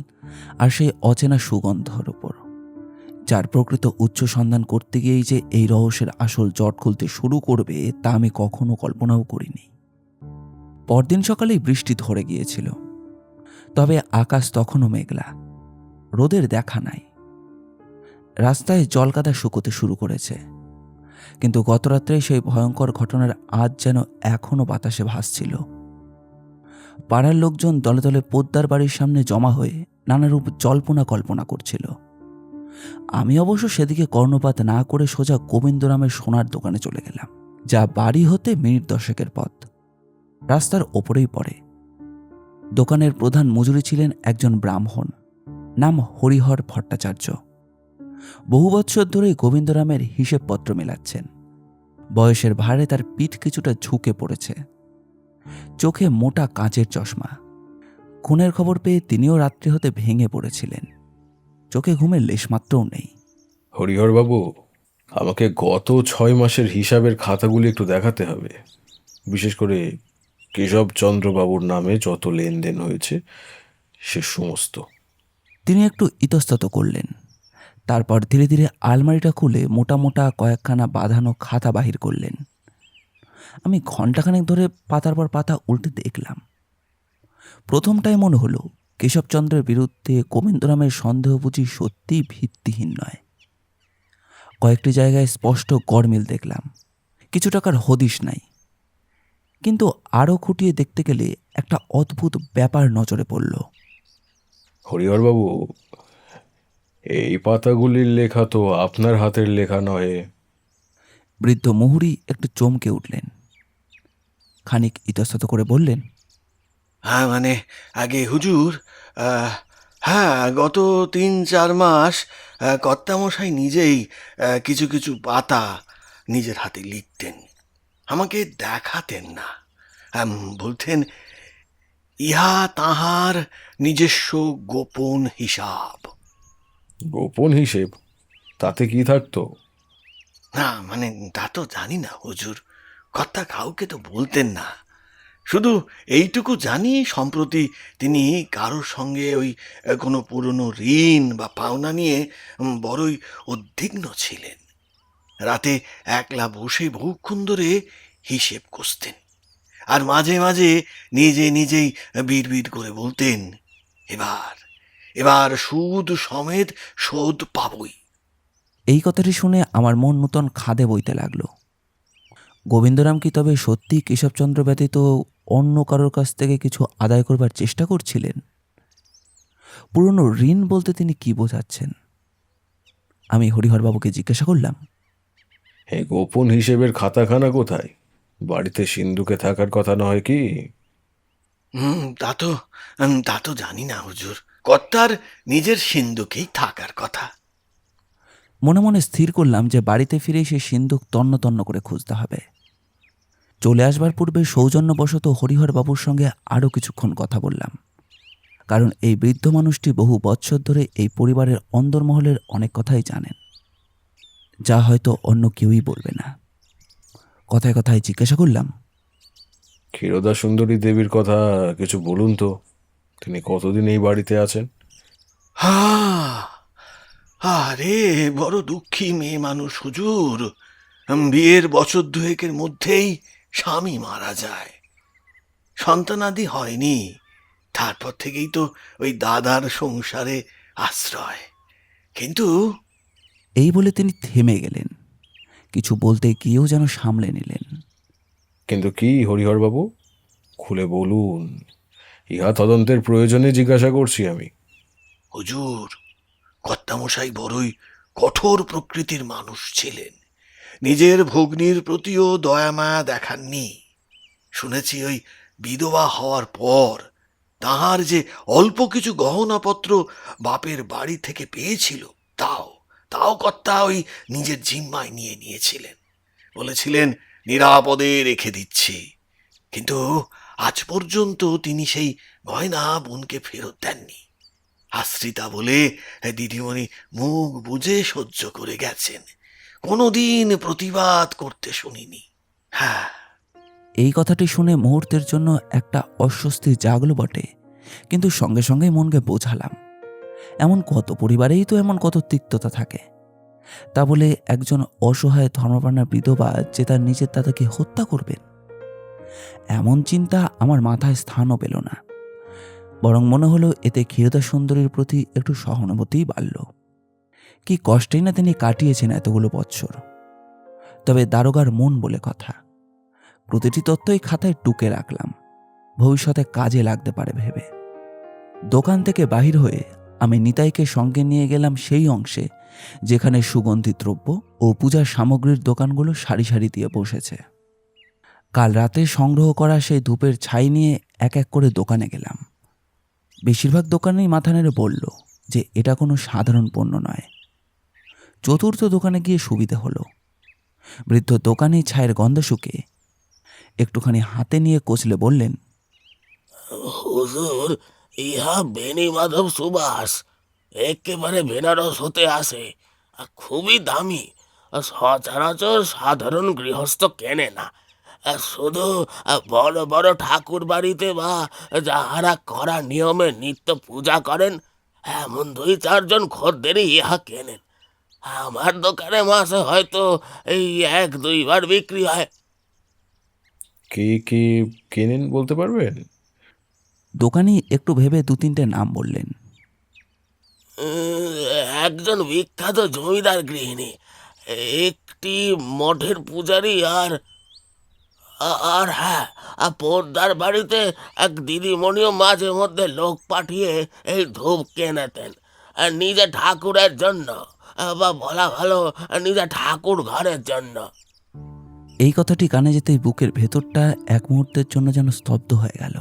আর সেই অচেনা সুগন্ধর উপর, যার প্রকৃত উচ্চ সন্ধান করতে গিয়েই যে এই রহস্যের আসল জট খুলতে শুরু করবে, তা আমি কখনো কল্পনাও করিনি। পরদিন সকালেই বৃষ্টি ধরে গিয়েছিল, তবে আকাশ তখনও মেঘলা, রোদের দেখা নাই। রাস্তায় জলকাদা শুকোতে শুরু করেছে, কিন্তু গতরাত্রে সেই ভয়ঙ্কর ঘটনার আজ যেন এখনো বাতাসে ভাসছিল। পাড়ার লোকজন দলে দলে পোদ্দার বাড়ির সামনে জমা হয়ে নানারূপ জল্পনা কল্পনা করছিল। আমি অবশ্য সেদিকে কর্ণপাত না করে সোজা গোবিন্দরামের সোনার দোকানে চলে গেলাম, যা বাড়ি হতে মিনিট 10 পথ, রাস্তার ওপরেই পড়ে। দোকানের প্রধান মজুরি ছিলেন একজন ব্রাহ্মণ, নাম হরিহর ভট্টাচার্য। বহু বৎসর ধরেই গোবিন্দরামের হিসেবপত্র মেলাচ্ছেন। বয়সের ভারে তার পিঠ কিছুটা ঝুঁকে পড়েছে, চোখে মোটা কাঁচের চশমা। খুনের খবর পেয়ে তিনিও রাত্রি হতে ভেঙে পড়েছিলেন, চোখে ঘুমের লেশমাত্রও নেই। হরিহরবাবু, আমাকে গত 6 মাসের হিসাবের খাতাগুলি একটু দেখাতে হবে, বিশেষ করে কেশবচন্দ্রবাবুর নামে যত লেনদেন হয়েছে সে সমস্ত। তিনি একটু ইতস্তত করলেন, তারপর ধীরে ধীরে আলমারিটা খুলে মোটা মোটা কয়েকখানা বাঁধানো খাতা বাহির করলেন। আমি ঘণ্টাখানেক ধরে পাতার পর পাতা উল্টে দেখলাম। প্রথমটায় মনে হলো কেশবচন্দ্রের বিরুদ্ধে গোবিন্দরামের সন্দেহ বুঝি সত্যিই ভিত্তিহীন নয়। কয়েকটি জায়গায় স্পষ্ট গড়মিল দেখলাম, কিছু টাকার হদিশ নাই। কিন্তু আরও খুঁটিয়ে দেখতে গেলে একটা অদ্ভুত ব্যাপার নজরে পড়ল। হরিহরবাবু, এই পাতাগুলির লেখা তো আপনার হাতের লেখা নয়। বৃদ্ধ মুহুরী একটু চমকে উঠলেন, খানিক ইতস্তত করে বললেন, হ্যাঁ মানে আগে হুজুর, হ্যাঁ গত 3-4 মাস কর্তামশাই নিজেই কিছু কিছু পাতা নিজের হাতে লিখতেন, আমাকে দেখাতেন না। বলতেন ইহা তাহার নিজস্ব গোপন হিসাব। গোপন হিসেব? তাতে কি থাকতো? না মানে তা তো জানি না হুজুর, কর্তা কাউকে তো বলতেন না। শুধু এইটুকু জানি সম্প্রতি তিনি কারোর সঙ্গে ওই কোনো পুরনো ঋণ বা পাওনা নিয়ে বড়ই উদ্বিগ্ন ছিলেন। রাতে একলা বসে বহুক্ষণ ধরে হিসেব কষতেন, আর মাঝে মাঝে নিজে নিজেই বিড়বিড় করে বলতেন, এবার এবার সুদ সমেত শোধ পাবই। এই কথাটি শুনে আমার মন নূতন খাদে বইতে লাগলো। গোবিন্দরাম কি তবে সত্যি কেশবচন্দ্র ব্যতীত অন্য কারোর কাছ থেকে কিছু আদায় করবার চেষ্টা করছিলেন? পুরনো ঋণ বলতে তিনি কি বোঝাচ্ছেন? আমি হরিহরবাবুকে জিজ্ঞাসা করলাম, এই গোপন হিসেবের খাতাখানা কোথায়? বাড়িতে সিন্ধুকে থাকার কথা নয় কি? তা তো জানি না হুজুর, কর্তার নিজের সিন্ধুকেই থাকার কথা। মনে মনে স্থির করলাম যে বাড়িতে ফিরে সে সিন্ধুক তন্ন তন্ন করে খুঁজতে হবে। চলে আসবার পূর্বে সৌজন্যবশত হরিহরবাবুর সঙ্গে আরও কিছুক্ষণ কথা বললাম, কারণ এই বৃদ্ধ মানুষটি বহু বৎসর ধরে এই পরিবারের অন্দরমহলের অনেক কথাই জানেন, যা হয়তো অন্য কেউই বলবে না। কথায় কথায় জিজ্ঞাসা করলাম, ক্ষীরোদা সুন্দরী দেবীর কথা কিছু বলুন তো, তিনি কতদিন এই বাড়িতে আছেন? আরে বড় দুঃখী মেয়ে মানুষ হুজুর, বিয়ের বছর 2-এর মধ্যেই স্বামী মারা যায়, সন্তানাদি হয়নি। তারপর থেকেই তো ওই দাদার সংসারে আশ্রয়। কিন্তু এই বলে তিনি থেমে গেলেন, কিছু বলতে গিয়েও যেন সামলে নিলেন। কিন্তু কি হরিহরবাবু, খুলে বলুন, ইহা তদন্তের প্রয়োজনে জিজ্ঞাসা করছি আমি। হুজুর, কর্তামশাই বড়ই কঠোর প্রকৃতির মানুষ ছিলেন, নিজের ভগ্নীর প্রতিও দয়া মায়া দেখাননি। শুনেছি ওই বিধবা হওয়ার পর তাহার যে অল্প কিছু গহনাপত্র বাপের বাড়ি থেকে পেয়েছিল, তাও তাও কর্তা ওই নিজের জিম্মায় নিয়ে নিয়েছিলেন। বলেছিলেন নিরাপদে রেখে দিচ্ছি, কিন্তু আজ পর্যন্ত তিনি সেই গয়না বোনকে ফেরত দেননি। আশ্রিতা বলে দিদিমণি মুখ বুজে সহ্য করে গেছেন, কোনোদিন প্রতিবাদ করতে শুনিনি। হ্যাঁ, এই কথাটি শুনে মুহূর্তের জন্য একটা অস্বস্তি জাগলো বটে, কিন্তু সঙ্গে সঙ্গে মনকে বোঝালাম, এমন কত পরিবারেই তো এমন কত তিক্ততা থাকে। তা বলে একজন অসহায় ধর্মপ্রাণা বিধবা যে তার নিজের দাদাকে হত্যা করবেন, এমন চিন্তা আমার মাথায় স্থানও পেল না। বরং মনে হলো এতে ক্ষীরোদা সুন্দরীর প্রতি একটু সহানুভূতিই বাড়ল। কি কষ্টেই না তিনি কাটিয়েছেন এতগুলো বৎসর। তবে দারোগার মন বলে কথা, প্রতিটি তথ্যই খাতায় টুকে রাখলাম, ভবিষ্যতে কাজে লাগতে পারে ভেবে। দোকান থেকে বাহির হয়ে আমি নিতাইকে সঙ্গে নিয়ে গেলাম সেই অংশে যেখানে সুগন্ধি দ্রব্য ও পূজার সামগ্রীর দোকানগুলো সারি সারি দিয়ে বসেছে। কাল রাতে সংগ্রহ করা সেই ধূপের ছাই নিয়ে এক এক করে দোকানে গেলাম। বেশিরভাগ দোকানেই মাথা নেড়ে বলল যে এটা কোনো সাধারণ পণ্য নয়। চতুর্থ দোকানে গিয়ে সুবিধে হলো। বৃদ্ধ দোকানি ছায়ের গন্ধ শুকে একটুখানি হাতে নিয়ে কচলে বললেন, হুজুর, ইহা বেনি মাধব সুবাস, একেবারে বেনারস হতে আসে, আর খুবই দামি। আর সচরাচর সাধারণ গৃহস্থ কেনে না। আর শুধু বড় বড় ঠাকুর বাড়িতে বা যাহারা করা নিয়মে নিত্য পূজা করেন, এমন 2-4 জন খদ্দেরই ইহা কেনেন। আমার দোকানে মাসে হয়তো এই 1-2 বার বিক্রি হয়। কে কে কেনেন বলতে পারবেন? দোকানি একটু ভেবে 2-3টে নাম বললেন। একজন বিখ্যাত জমিদার গৃহিণী, একটি মঠের পূজারী, আর আর হ্যাঁ, পোদ্দার বাড়িতে এক দিদিমণিও মাঝে মধ্যে লোক পাঠিয়ে এই ধূপ কেনেতেন, নিজে ঠাকুরের জন্য, বা বলা ভালো নিজে ঠাকুর ঘরের জন্য। এই কথাটি কানে যেতেই বুকের ভেতরটা এক মুহূর্তের জন্য যেন স্তব্ধ হয়ে গেল।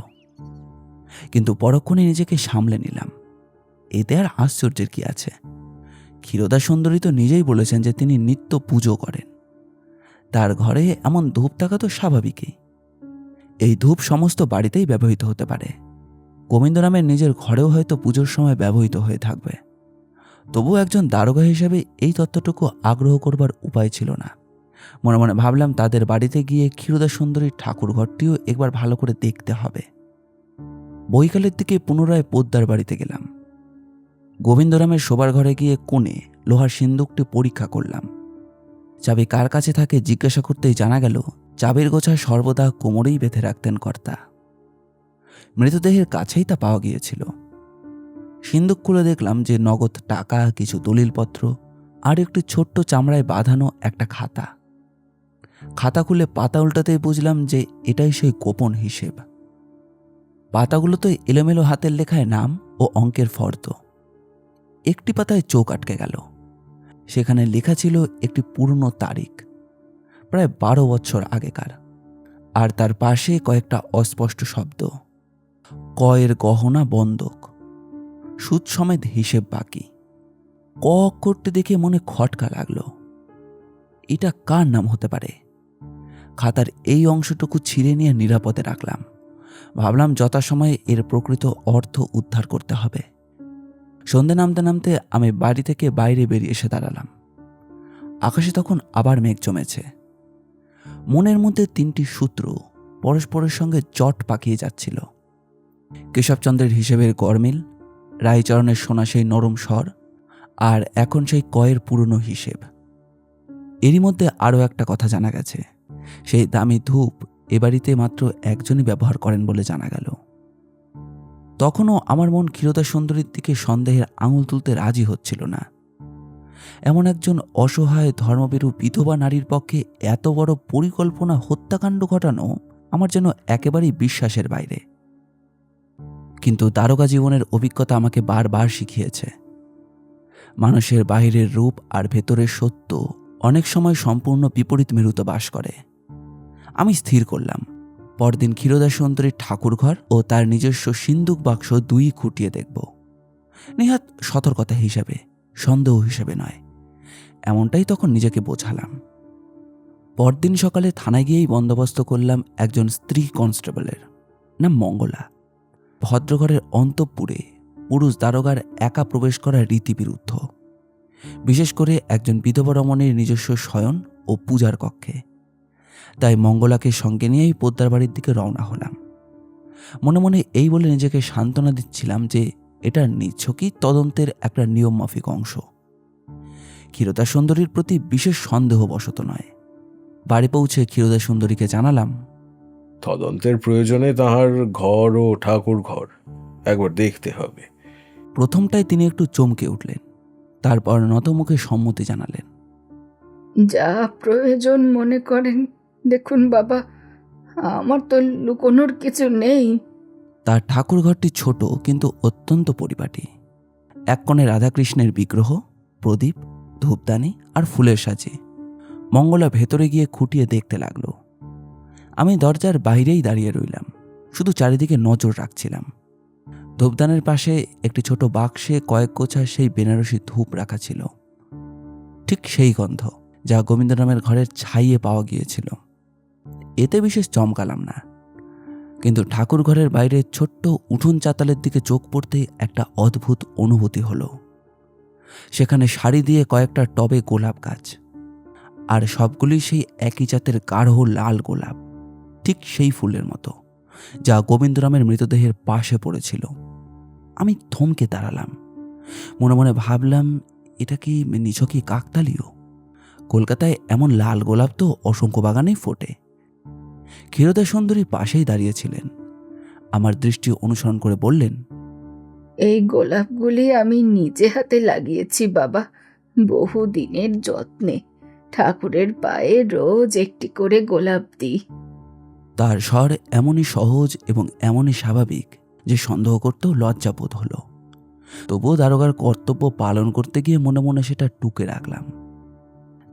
কিন্তু পরক্ষণে নিজেকে সামলে নিলাম। এতে আর আশ্চর্যের কি আছে? ক্ষীরোদা সুন্দরী তো নিজেই বলেছেন যে তিনি নিত্য পুজো করেন। তার ঘরে এমন ধূপ থাকা তো স্বাভাবিকই। এই ধূপ সমস্ত বাড়িতেই ব্যবহৃত হতে পারে। গোবিন্দরামের নিজের ঘরেও হয়তো পুজোর সময় ব্যবহৃত হয়ে থাকবে। তবু একজন দারোগা হিসেবে এই তত্ত্বটুকু আগ্রহ করবার উপায় ছিল না। মনে মনে ভাবলাম তাদের বাড়িতে গিয়ে ক্ষীরোদা সুন্দরীর ঠাকুর ঘরটিও একবার ভালো করে দেখতে হবে। বৈকালের দিকে পুনরায় পোদ্দার বাড়িতে গেলাম। গোবিন্দরামের শোবার ঘরে গিয়ে কোণে লোহার সিন্দুকটি পরীক্ষা করলাম। চাবি কার কাছে থাকে জিজ্ঞাসা করতেই জানা গেল চাবির গোছা সর্বদা কোমরেই বেঁধে রাখতেন কর্তা। মৃতদেহের কাছেই তা পাওয়া গিয়েছিল। সিন্দুক খুলে দেখলাম যে নগদ টাকা, কিছু দলিলপত্র আর একটি ছোট্ট চামড়ায় বাঁধানো একটা খাতা। খাতা খুলে পাতা উল্টাতেই বুঝলাম যে এটাই সেই গোপন হিসেব। পাতাগুলোতে এলোমেলো হাতের লেখায় নাম ও অঙ্কের ফর্দ। একটি পাতায় চোখ আটকে গেল। সেখানে লেখা ছিল একটি পুরনো তারিখ, প্রায় 12 বছর আগেকার। আর তার পাশে কয়েকটা অস্পষ্ট শব্দ। কয়ের গহনা বন্ধক, সুদ সমেত হিসেব বাকি। ক অক্ষরটি দেখে মনে খটকা লাগলো। এটা কার নাম হতে পারে? খাতার এই অংশটুকু ছিঁড়ে নিয়ে নিরাপদে রাখলাম। ভাবলাম যথাসময়ে এর প্রকৃত অর্থ উদ্ধার করতে হবে। সন্ধে নামতে নামতে আমি বাড়ি থেকে বাইরে বেরিয়ে এসে দাঁড়ালাম। আকাশে তখন আবার মেঘ জমেছে। মনের মধ্যে 3টি সূত্র পরস্পরের সঙ্গে জট পাকিয়ে যাচ্ছিল। কেশবচন্দ্রের হিসেবের গরমিল, রায়চরণের শোনা সেই নরম স্বর, আর এখন সেই কয়ের পুরনো হিসেব। এরই মধ্যে আরও একটা কথা জানা গেছে। সেই দামি ধূপ এ বাড়িতে মাত্র একজনই ব্যবহার করেন বলে জানা গেল। তখনও আমার মন ক্ষীরোদা সুন্দরীর দিকে সন্দেহের আঙুল তুলতে রাজি হচ্ছিল না। এমন একজন অসহায় ধর্মভীরু বিধবা নারীর পক্ষে এত বড় পরিকল্পনা হত্যাকাণ্ড ঘটানো আমার যেন একেবারেই বিশ্বাসের বাইরে। কিন্তু দারোগা জীবনের অভিজ্ঞতা আমাকে বারবার শিখিয়েছে, মানুষের বাহিরের রূপ আর ভেতরের সত্য অনেক সময় সম্পূর্ণ বিপরীত মেরুতে বাস করে। আমি স্থির করলাম পরদিন ক্ষীরোদা সুন্দরীর ঠাকুরঘর ও তার নিজস্ব সিন্দুক বাক্স 2 খুঁটিয়ে দেখব। নেহাত সতর্কতা হিসাবে, সন্দেহ হিসেবে নয়। এমনটাই তখন নিজেকে বোঝালাম। পরদিন সকালে থানায় গিয়েই বন্দোবস্ত করলাম একজন স্ত্রী কনস্টেবলের, নাম মঙ্গলা। ভদ্রঘরের অন্তঃপুরে পুরুষ দারোগার একা প্রবেশ করা রীতিবিরুদ্ধ, বিশেষ করে একজন বিধবা রমণীর নিজস্ব শয়ন ও পূজার কক্ষে। তাই মঙ্গলাকে সঙ্গে নিয়েই পোদ্দার বাড়ির দিকে রওনা হলাম। মনে মনে এই বলে নিজেকে সান্ত্বনা দিচ্ছিলাম যে এটা নিছকই তদন্তের একটা নিয়মমাফিক অংশ। ক্ষীরোদা সুন্দরীর প্রতি বিশেষ সন্দেহবশত নয়। বাড়ি পৌঁছে ক্ষীরোদা সুন্দরীকে জানালাম, তদন্তের প্রয়োজনে তাহার ঘর ও ঠাকুর ঘর একবার দেখতে হবে। প্রথমটায় তিনি একটু চমকে উঠলেন, তারপর নতমুখে সম্মতি জানালেন। যা প্রয়োজন মনে করেন দেখুন বাবা, আমার তো লুকোনোর কিছু নেই। তার ঠাকুর ঘরটি ছোট কিন্তু অত্যন্ত পরিপাটি। এক কোণে রাধাকৃষ্ণের বিগ্রহ, প্রদীপ ধূপদানি আর ফুলের সাজে। মঙ্গলা ভেতরে গিয়ে খুঁটিয়ে দেখতে লাগলো। আমি দরজার বাইরেই দাঁড়িয়ে রইলাম, শুধু চারিদিকে নজর রাখছিলাম। ধূপদানের পাশে একটি ছোট বাক্সে কয়েক গোছা সেই বেনারসি ধূপ রাখা ছিল, ঠিক সেই গন্ধ যা গোবিন্দরামের ঘরের ছাইয়ে পাওয়া গিয়েছিল। এতে বিশেষ চমকালাম না, কিন্তু ঠাকুর ঘরের বাইরে ছোট্ট উঠোন চাতালের দিকে চোখ পড়তে একটা অদ্ভুত অনুভূতি হলো। সেখানে সারি দিয়ে কয়েকটা টবে গোলাপ গাছ, আর সবগুলি সেই একই জাতের গাঢ় লাল গোলাপ, ঠিক সেই ফুলের মতো যা গোবিন্দরামের মৃতদেহের পাশে পড়েছিল। আমি থমকে দাঁড়ালাম, মনে মনে ভাবলাম, এটা কি নিছকই কাকতালীয়? কলকাতায় এমন লাল গোলাপ তো অসংখ্য বাগানেই ফোটে। ক্ষীরোদা সুন্দরী পাশেই দাঁড়িয়েছিলেন, আমার দৃষ্টি অনুসরণ করে বললেন, এই গোলাপগুলি আমি নিজে হাতে লাগিয়েছি বাবা, বহু দিনের যত্নে। ঠাকুরের পায়ে রোজ একটি করে গোলাপ দিই। তার স্বর এমনই সহজ এবং এমনই স্বাভাবিক যে সন্দেহ করতেও লজ্জাবোধ হলো। তবুও দারোগার কর্তব্য পালন করতে গিয়ে মনে মনে সেটা টুকে রাখলাম।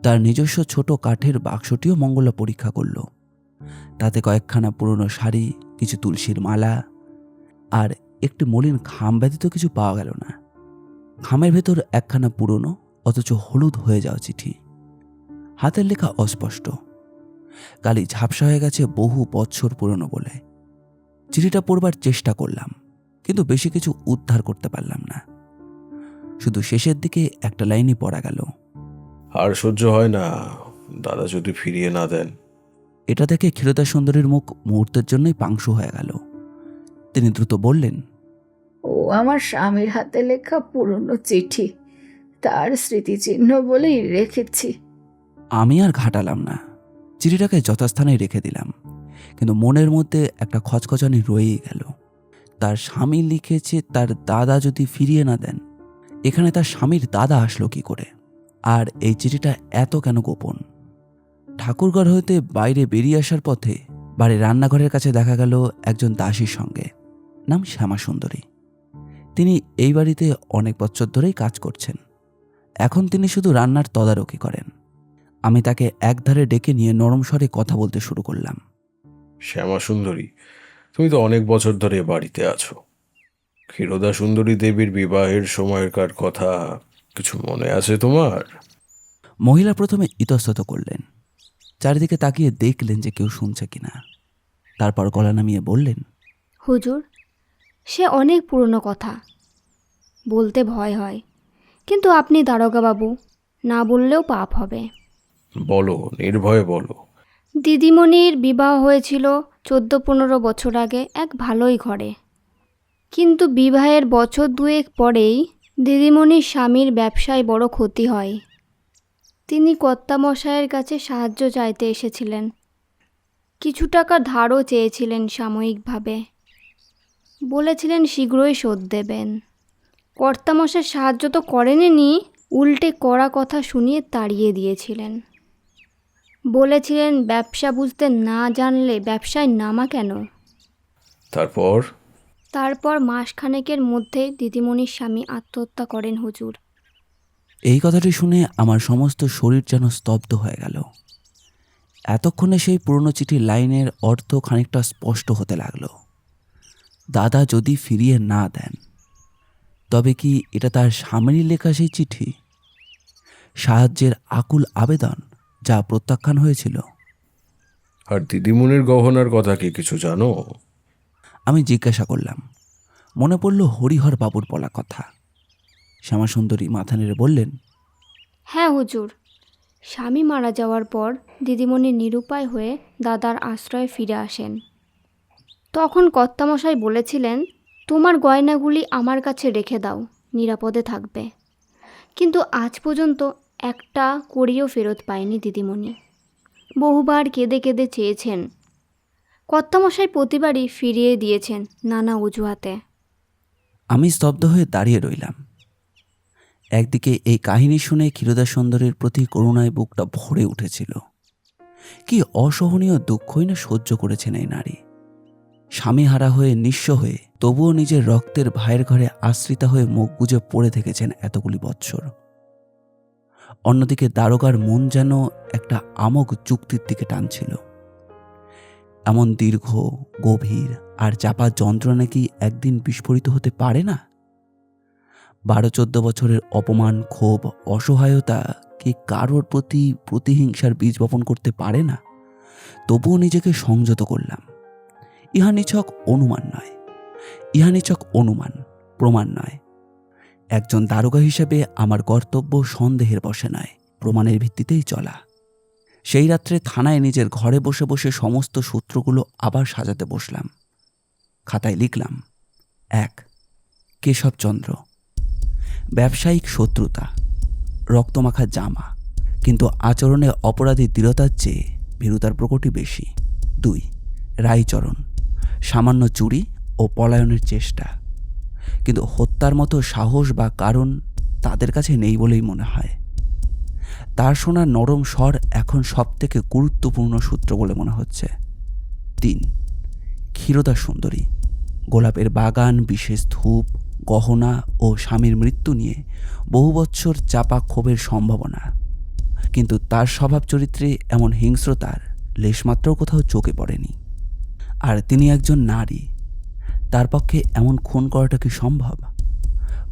তার নিজস্ব ছোট কাঠের বাক্সটিও মঙ্গলা পরীক্ষা করল। তাতে কয়েকখানা পুরনো শাড়ি, কিছু তুলসীর মালা আর একটি মলিন খাম ব্যতীত কিছু পাওয়া গেল না। খামের ভেতর একখানা পুরনো অথচ হলুদ হয়ে যাওয়া চিঠি, হাতের লেখা অস্পষ্ট, কালি ঝাপসা হয়ে গেছে বহু বৎসর পুরনো বলে। চিঠিটা পড়বার চেষ্টা করলাম, কিন্তু বেশি কিছু উদ্ধার করতে পারলাম না। শুধু শেষের দিকে একটা লাইনই পড়া গেল, আর সহ্য হয় না, দাদা যদি ফিরিয়ে না দেন। এটা দেখে ক্ষীরোদা সুন্দরীর মুখ মুহূর্তের জন্যই পাংশু হয়ে গেল। তিনি দ্রুত বললেন, ও আমার স্বামীর হাতে লেখা পুরনো চিঠি, তার স্মৃতিচিহ্ন বলেই রেখেছি। আমি আর ঘাটালাম না, চিঠিটাকে যথাস্থানে রেখে দিলাম। কিন্তু মনের মধ্যে একটা খচখচানি রয়েই গেল। তার স্বামী লিখেছে তার দাদা যদি ফিরিয়ে না দেন। এখানে তার স্বামীর দাদা আসলো কি করে? আর এই চিঠিটা এত কেন গোপন? ঠাকুরঘর হইতে বাইরে বেরিয়ে আসার পথে বাড়ির রান্নাঘরের কাছে দেখা গেল একজন দাসীর সঙ্গে, নাম শ্যামা সুন্দরী। তিনি এই বাড়িতে অনেক বছর ধরেই কাজ করছেন। এখন তিনি শুধু রান্নার তদারকি করেন। আমি তাকে একধারে ডেকে নিয়ে নরম স্বরে কথা বলতে শুরু করলাম। শ্যামা সুন্দরী, তুমি তো অনেক বছর ধরে এ বাড়িতে আছো। ক্ষীরোদা সুন্দরী দেবীর বিবাহের সময়কার কথা কিছু মনে আছে তোমার? মহিলা প্রথমে ইতস্তত করলেন, চারিদিকে তাকিয়ে দেখলেন যে কেউ শুনছে কিনা। তারপর গলা নামিয়ে বললেন, হুজুর, সে অনেক পুরনো কথা, বলতে ভয় হয়, কিন্তু আপনি দারোগাবাবু, না বললেও পাপ হবে। বলো, নির্ভয়ে বলো। দিদিমণির বিবাহ হয়েছিল 14-15 বছর আগে এক ভালোই ঘরে। কিন্তু বিবাহের বছর দুয়েক পরেই দিদিমণির স্বামীর ব্যবসায় বড় ক্ষতি হয়। তিনি কর্তামশায়ের কাছে সাহায্য চাইতে এসেছিলেন। কিছু টাকা ধারও চেয়েছিলেন সাময়িকভাবে, বলেছিলেন শীঘ্রই শোধ দেবেন। কর্তামশাই সাহায্য তো করেননি, উল্টে কড়া কথা শুনিয়ে তাড়িয়ে দিয়েছিলেন। বলেছিলেন ব্যবসা বুঝতে না জানলে ব্যবসায় নামা কেন। তারপর মাসখানেকের মধ্যেই দিদিমণির স্বামী আত্মহত্যা করেন হুজুর। এই কথাটি শুনে আমার সমস্ত শরীর যেন স্তব্ধ হয়ে গেল। এতক্ষণে সেই পুরনো চিঠির লাইনের অর্থ খানিকটা স্পষ্ট হতে লাগলো। দাদা যদি ফিরিয়ে না দেন, তবে কি এটা তার স্বামীর লেখা সেই চিঠি? সাহায্যের আকুল আবেদন যা প্রত্যাখ্যান হয়েছিল। আর দিদিমণির গহনার কথা কি কিছু জানো? আমি জিজ্ঞাসা করলাম। মনে পড়ল হরিহর বাবুর বলা কথা। শ্যামাসুন্দরী মাথা নেড়ে বললেন, হ্যাঁ হুজুর, স্বামী মারা যাওয়ার পর দিদিমণি নিরুপায় হয়ে দাদার আশ্রয়ে ফিরে আসেন। তখন কর্তামশাই বলেছিলেন, তোমার গয়নাগুলি আমার কাছে রেখে দাও, নিরাপদে থাকবে। কিন্তু আজ পর্যন্ত একটা কড়িও ফেরত পায়নি দিদিমণি। বহুবার কেঁদে কেঁদে চেয়েছেন। কর্তামশাই প্রতিবারই ফিরিয়ে দিয়েছেন নানা অজুহাতে। আমি স্তব্ধ হয়ে দাঁড়িয়ে রইলাম। একদিকে এই কাহিনী শুনে ক্ষীরোদা সুন্দরীর প্রতি করুণায় বুকটা ভরে উঠেছিল। কি অসহনীয় দুঃখই না সহ্য করেছেন এই নারী। স্বামী হারা হয়ে নিঃস্ব হয়ে তবুও নিজের রক্তের ভাইয়ের ঘরে আশ্রিতা হয়ে মুখ বুজে পড়ে থেকেছেন এতগুলি বৎসর। অন্যদিকে দারোগার মন যেন একটা আমোঘ চুক্তির দিকে টানছিল। এমন দীর্ঘ, গভীর আর চাপা যন্ত্রণা কি একদিন বিস্ফোরিত হতে পারে না? 12-14 বছরের অপমান, ক্ষোভ, অসহায়তা কি কারোর প্রতি প্রতিহিংসার বীজ বপন করতে পারে না? তবুও নিজেকে সংযত করলাম। ইহা নিছক অনুমান নয়, ইহা নিছক অনুমান, প্রমাণ নয়। একজন দারোগা হিসেবে আমার কর্তব্য সন্দেহের বশে নয়, প্রমাণের ভিত্তিতেই চলা। সেই রাত্রে থানায় নিজের ঘরে বসে বসে সমস্ত সূত্রগুলো আবার সাজাতে বসলাম। খাতায় লিখলাম: 1. কেশবচন্দ্র। ব্যবসায়িক শত্রুতা, রক্তমাখা জামা, কিন্তু আচরণে অপরাধী দৃঢ়তার চেয়ে ভীরুতার প্রকটই বেশি। 2. রায়চরণ। সামান্য চুরি ও পলায়নের চেষ্টা, কিন্তু হত্যার মতো সাহস বা কারণ তাদের কাছে নেই বলেই মনে হয়। তার শোনা নরম স্বর এখন সবথেকে গুরুত্বপূর্ণ সূত্র বলে মনে হচ্ছে। 3. ক্ষীরোদা সুন্দরী। গোলাপের বাগান, বিশেষ ধূপ, গহনা ও স্বামীর মৃত্যু নিয়ে বহু বৎসর চাপা ক্ষোভের সম্ভাবনা, কিন্তু তার স্বভাব চরিত্রে এমন হিংস্রতার লেশমাত্রও কোথাও চোখে পড়েনি। আর তিনি একজন নারী, তার পক্ষে এমন খুন করাটা কি সম্ভব?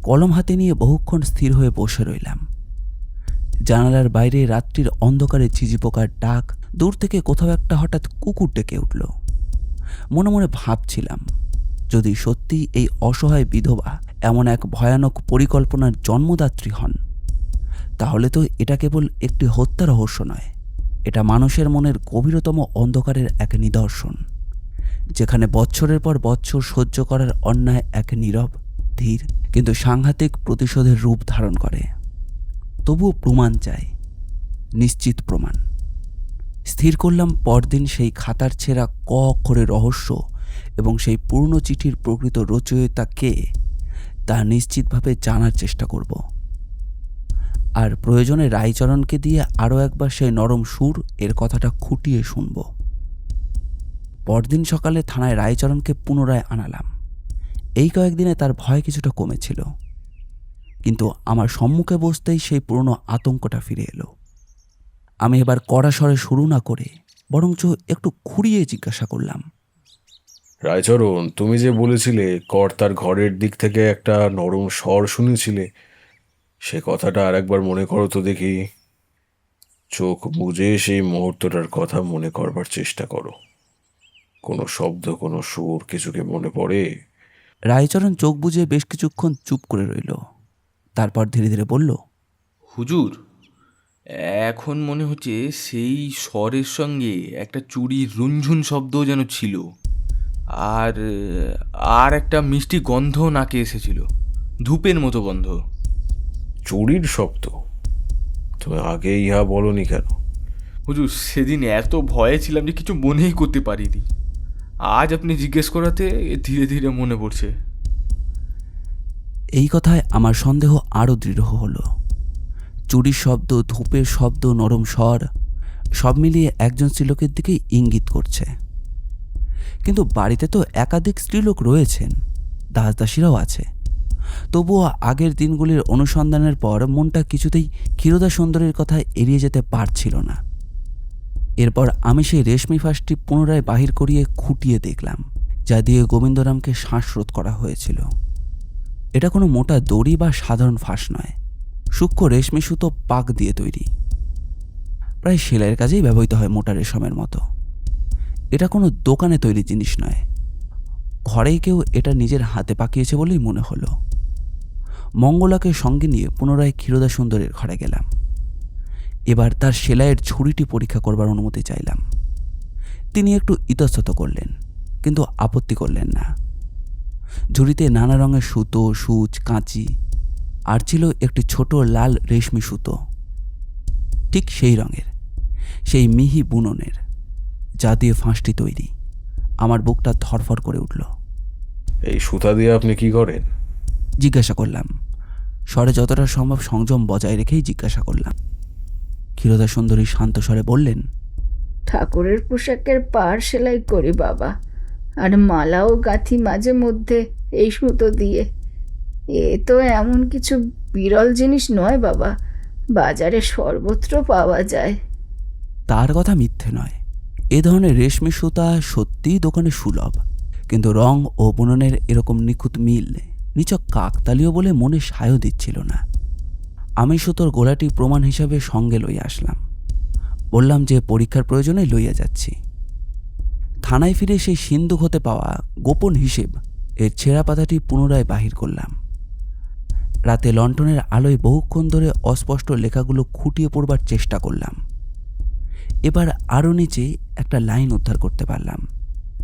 কলম হাতে নিয়ে বহুক্ষণ স্থির হয়ে বসে রইলাম। জানালার বাইরে রাত্রির অন্ধকারে ঝিঝি পোকার ডাক, দূর থেকে কোথাও একটা হঠাৎ কুকুর ডেকে উঠল। মনে মনে ভাবছিলাম, যদি সত্যি এই অসহায় বিধবা এমন এক ভয়ানক পরিকল্পনার জন্মদাত্রী হন, তাহলে তো এটা কেবল একটি হত্যা রহস্য নয়, এটা মানুষের মনের গভীরতম অন্ধকারের এক নিদর্শন, যেখানে বৎসরের পর বৎসর সহ্য করার অন্যায় এক নীরব, ধীর কিন্তু সাংঘাতিক প্রতিশোধের রূপ ধারণ করে। তবুও প্রমাণ চাই, নিশ্চিত প্রমাণ। স্থির করলাম পরদিন সেই খাতার ছেঁড়া ক অক্ষরের রহস্য এবং সেই পূর্ণ চিঠির প্রকৃত রচয়িতা কে তা নিশ্চিতভাবে জানার চেষ্টা করব। আর প্রয়োজনে রায়চরণকে দিয়ে আরও একবার সেই নরম সুর এর কথাটা খুঁটিয়ে শুনব। পরদিন সকালে থানায় রায়চরণকে পুনরায় আনালাম। এই কয়েকদিনে তার ভয় কিছুটা কমেছিল, কিন্তু আমার সম্মুখে বসতেই সেই পুরনো আতঙ্কটা ফিরে এলো। আমি এবার কড়া স্বরে শুরু না করে বরঞ্চ একটু খুঁড়িয়ে জিজ্ঞাসা করলাম: রায়চরণ, তুমি যে বলেছিলে কর্তার ঘরের দিক থেকে একটা নরম স্বর শুনেছিলে, সে কথাটা আর একবার মনে করো তো দেখি। চোখ বুজে সেই মুহূর্তটার কথা মনে করবার চেষ্টা করো। কোনো শব্দ, কোনো সুর কিছু কি মনে পড়ে? রায়চরণ চোখ বুজে বেশ কিছুক্ষণ চুপ করে রইল। তারপর ধীরে ধীরে বলল: হুজুর, এখন মনে হচ্ছে সেই স্বরের সঙ্গে একটা চুরির রুনঝুন শব্দও যেন ছিল, আর আর একটা মিষ্টি গন্ধ নাকে এসেছিল, ধূপের মতো গন্ধ। চুরির শব্দ? তুমি আগে ইহা বলনি কেন? হুজুর, সেদিন এত ভয়ে ছিলাম যে কিছু মনেই করতে পারিনি। আজ আপনি জিজ্ঞেস করাতে ধীরে ধীরে মনে পড়ছে। এই কথায় আমার সন্দেহ আরও দৃঢ় হলো। চুরির শব্দ, ধূপের শব্দ, নরম স্বর সব মিলিয়ে একজন স্ত্রীলোকের দিকেই ইঙ্গিত করছে। কিন্তু বাড়িতে তো একাধিক স্ত্রীলোক রয়েছেন, দাসদাসীরাও আছে। তবুও আগের দিনগুলির অনুসন্ধানের পর মনটা কিছুতেই ক্ষীরোদা সুন্দরীর কথা এড়িয়ে যেতে পারছিল না। এরপর আমি সেই রেশমি ফাঁসটি পুনরায় বাহির করিয়ে খুঁটিয়ে দেখলাম, যা দিয়ে গোবিন্দরামকে শ্বাসরোধ করা হয়েছিল। এটা কোনো মোটা দড়ি বা সাধারণ ফাঁস নয়, সূক্ষ্ম রেশমি সুতো পাক দিয়ে তৈরি। প্রায় সেলাইয়ের কাজেই ব্যবহৃত হয় মোটা রেশমের মতো। এটা কোনো দোকানে তৈরি জিনিস নয়, ঘরেই কেউ এটা নিজের হাতে পাকিয়েছে বলেই মনে হলো। মঙ্গলাকে সঙ্গে নিয়ে পুনরায় ক্ষীরোদা সুন্দরীর ঘরে গেলাম। এবার তার সেলাইয়ের ছুরিটি পরীক্ষা করবার অনুমতি চাইলাম। তিনি একটু ইতস্তত করলেন, কিন্তু আপত্তি করলেন না। ঝুড়িতে নানা রঙের সুতো, সূচ, কাঁচি, আর ছিল একটি ছোট লাল রেশমি সুতো, ঠিক সেই রঙের, সেই মিহি বুননের, যা দিয়ে ফাঁসটি তৈরি। আমার বুকটা ধরফর করে উঠল। এই সুতা দিয়ে আপনি কি করেন? জিজ্ঞাসা করলাম, স্বরে যতটা সম্ভব সংযম বজায় রেখেই জিজ্ঞাসা করলাম। ক্ষীরোদা সুন্দরী শান্ত স্বরে বললেন: ঠাকুরের পোশাকের পাড় সেলাই করি বাবা, আর মালাও গাঁথি মাঝে মধ্যে এই সুতো দিয়ে। এ তো এমন কিছু বিরল জিনিস নয় বাবা, বাজারে সর্বত্র পাওয়া যায়। তার কথা মিথ্যে নয়, এ ধরনের রেশমি সুতা সত্যিই দোকানে সুলভ, কিন্তু রং ও বুননের এরকম নিখুঁত মিল নিছক কাকতালীয় বলে মনে সায় দিচ্ছিল না। আমি সুতোর গোলাটি প্রমাণ হিসাবে সঙ্গে লইয়া আসলাম। বললাম যে পরীক্ষার প্রয়োজনে লইয়া যাচ্ছি। থানায় ফিরে সেই সিন্ধুক হতে পাওয়া গোপন হিসেব এর ছেঁড়া পাতাটি পুনরায় বাহির করলাম। রাতে লণ্ঠনের আলোয় বহুক্ষণ ধরে অস্পষ্ট লেখাগুলো খুঁটিয়ে পড়বার চেষ্টা করলাম। এবার আরও নিচে একটা লাইন উদ্ধার করতে পারলাম,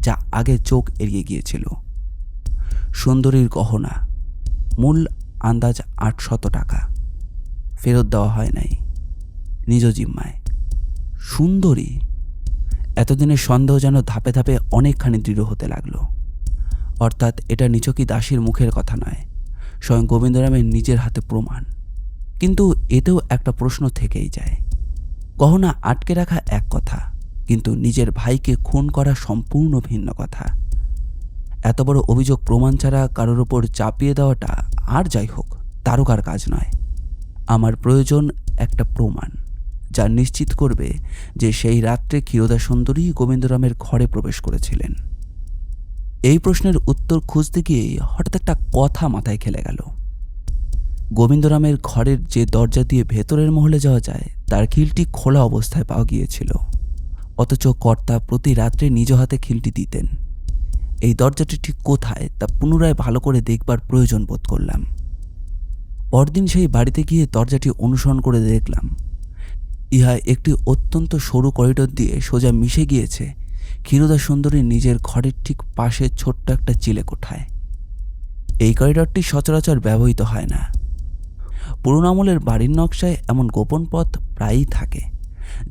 যা আগে চোখ এড়িয়ে গিয়েছিল। সুন্দরীর গহনা, মূল আন্দাজ 800 টাকা, ফেরত দেওয়া হয় নাই, নিজ জিম্মায়। সুন্দরী! এতদিনের সন্দেহ যেন ধাপে ধাপে অনেকখানি দৃঢ় হতে লাগলো। অর্থাৎ এটা নিছকই দাসীর মুখের কথা নয়, স্বয়ং গোবিন্দরামের নিজের হাতে প্রমাণ। কিন্তু এতেও একটা প্রশ্ন থেকেই যায়। গহনা আটকে রাখা এক কথা, কিন্তু নিজের ভাইকে খুন করা সম্পূর্ণ ভিন্ন কথা। এত বড় অভিযোগ প্রমাণ ছাড়া কারোর ওপর চাপিয়ে দেওয়াটা, আর যাই হোক, তারকার কাজ নয়। আমার প্রয়োজন একটা প্রমাণ, যা নিশ্চিত করবে যে সেই রাত্রে ক্ষীরোদা সুন্দরী গোবিন্দরামের ঘরে প্রবেশ করেছিলেন। এই প্রশ্নের উত্তর খুঁজতে গিয়ে হঠাৎ একটা কথা মাথায় খেলে গেল। গোবিন্দরামের ঘরের যে দরজা দিয়ে ভেতরের মহলে যাওয়া যায়, তার খিলটি খোলা অবস্থায় পাওয়া গিয়েছিল, অথচ কর্তা প্রতি রাত্রে নিজ হাতে খিলটি দিতেন। এই দরজাটি ঠিক কোথায় তা পুনরায় ভালো করে দেখবার প্রয়োজন বোধ করলাম। পরদিন সেই বাড়িতে গিয়ে দরজাটি অনুসরণ করে দেখলাম, ইহা একটি অত্যন্ত সরু করিডোর দিয়ে সোজা মিশে গিয়েছে ক্ষীরোদা সুন্দরীর নিজের ঘরের ঠিক পাশে ছোট্ট একটা চিলে কোঠায়। এই করিডোরটি সচরাচর ব্যবহৃত হয় না। পুরনো আমলের বাড়ির নকশায় এমন গোপন পথ প্রায়ই থাকে,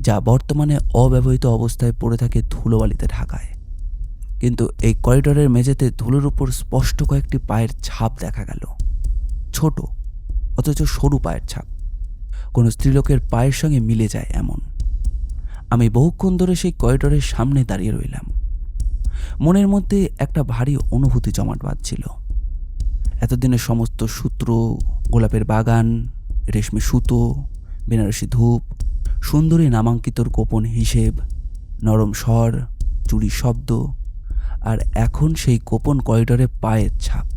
যা বর্তমানে অব্যবহৃত অবস্থায় পড়ে থাকে ধুলোবালিতে ঢাকায়। কিন্তু এই করিডোরের মেঝেতে ধুলোর উপর স্পষ্ট কয়েকটি পায়ের ছাপ দেখা গেল, ছোট অথচ সরু পায়ের ছাপ, কোনো স্ত্রীলোকের পায়ের সঙ্গে মিলে যায় এমন। আমি বহুক্ষণ ধরে সেই করিডোরের সামনে দাঁড়িয়ে রইলাম। মনের মধ্যে একটা ভারী অনুভূতি জমাট বাঁধছিল। এতদিনের সমস্ত সূত্র, গোলাপের বাগান, রেশমি সুতো, বেনারসি ধূপ, সুন্দরী নামাঙ্কিতর গোপন হিসেব, নরম স্বর, চুরি শব্দ, আর এখন সেই গোপন করিডোরে পায়ের ছাপ,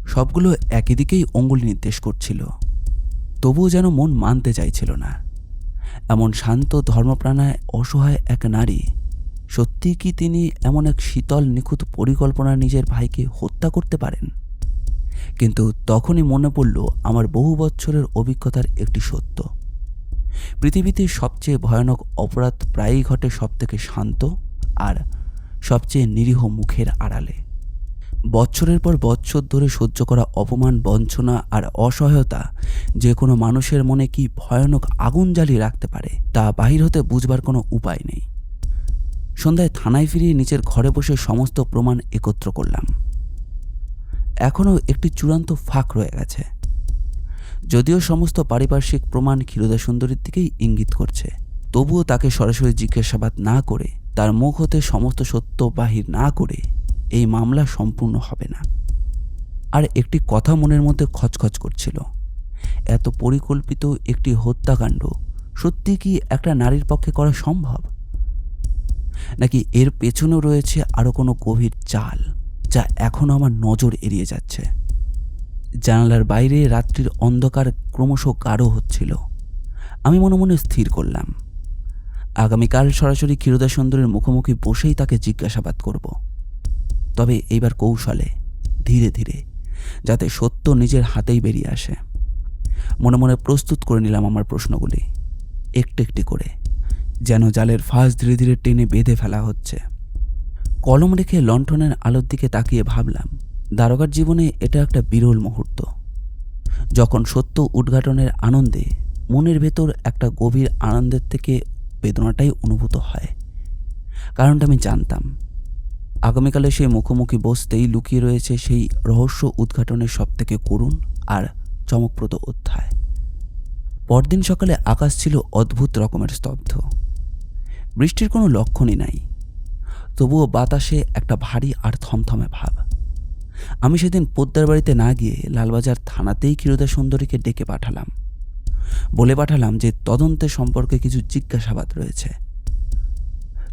সবগুলো একই দিকেই অঙ্গুলি নির্দেশ করছিল। তবুও যেন মন মানতে চাইছিল না। এমন শান্ত ধর্মপ্রাণায় অসহায় এক নারী, সত্যি কি তিনি এমন এক শীতল নিখুঁত পরিকল্পনা নিজের ভাইকে হত্যা করতে পারেন? কিন্তু তখনই মনে পড়ল আমার বহু বছরের অভিজ্ঞতার একটি সত্য। পৃথিবীতে সবচেয়ে ভয়ানক অপরাধ প্রায়ই ঘটে সবথেকে শান্ত আর সবচেয়ে নিরীহ মুখের আড়ালে। বছরের পর বছর ধরে সহ্য করা অপমান, বঞ্চনা আর অসহায়তা যে কোনো মানুষের মনে কি ভয়ানক আগুন জ্বালিয়ে রাখতে পারে, তা বাহির হতে বুঝবার কোনো উপায় নেই। সন্ধ্যায় থানায় ফিরিয়ে নিজের ঘরে বসে সমস্ত প্রমাণ একত্র করলাম। এখনও একটি চূড়ান্ত ফাঁক রয়ে গেছে। যদিও সমস্ত পারিপার্শ্বিক প্রমাণ ক্ষীরোদা সুন্দরীর দিকেই ইঙ্গিত করছে, তবুও তাকে সরাসরি জিজ্ঞাসাবাদ না করে, তার মুখ হতে সমস্ত সত্য বাহির না করে এই মামলা সম্পূর্ণ হবে না। আর একটি কথা মনের মধ্যে খচখচ করছিল, এত পরিকল্পিত একটি হত্যাকাণ্ড সত্যি কি একটা নারীর পক্ষে করা সম্ভব, নাকি এর পেছনেও রয়েছে আরও কোনো গভীর চাল, যা এখনও আমার নজর এড়িয়ে যাচ্ছে। জানালার বাইরে রাত্রির অন্ধকার ক্রমশ গাঢ় হচ্ছিল। আমি মনে মনে স্থির করলাম, আগামীকাল সরাসরি ক্ষীরোদা সুন্দরীর মুখোমুখি বসেই তাকে জিজ্ঞাসাবাদ করব। তবে এইবার কৌশলে, ধীরে ধীরে, যাতে সত্য নিজের হাতেই বেরিয়ে আসে। মনে মনে প্রস্তুত করে নিলাম আমার প্রশ্নগুলি, একটি একটি করে, যেন জালের ফাঁস ধীরে ধীরে টেনে বেঁধে ফেলা হচ্ছে। কলম রেখে লণ্ঠনের আলোর দিকে তাকিয়ে ভাবলাম, দারোগার জীবনে এটা একটা বিরল মুহূর্ত, যখন সত্য উদ্ঘাটনের আনন্দে মনের ভেতর একটা গভীর আনন্দের থেকে বেদনাটাই অনুভূত হয়। কারণটা আমি জানতাম, আগামীকালে সেই মুখোমুখি বসতেই লুকিয়ে রয়েছে সেই রহস্য উদ্ঘাটনের সবথেকে করুণ আর চমকপ্রদ অধ্যায়। পরদিন সকালে আকাশ ছিল অদ্ভুত রকমের স্তব্ধ। বৃষ্টির কোনো লক্ষণই নাই, তবুও বাতাসে একটা ভারী আর থমথমে ভাব। আমি সেদিন পোদ্দার বাড়িতে না গিয়ে লালবাজার থানাতেই ক্ষীরোদা সুন্দরীকে ডেকে পাঠালাম। বলে পাঠালাম যে তদন্তের সম্পর্কে কিছু জিজ্ঞাসাবাদ রয়েছে।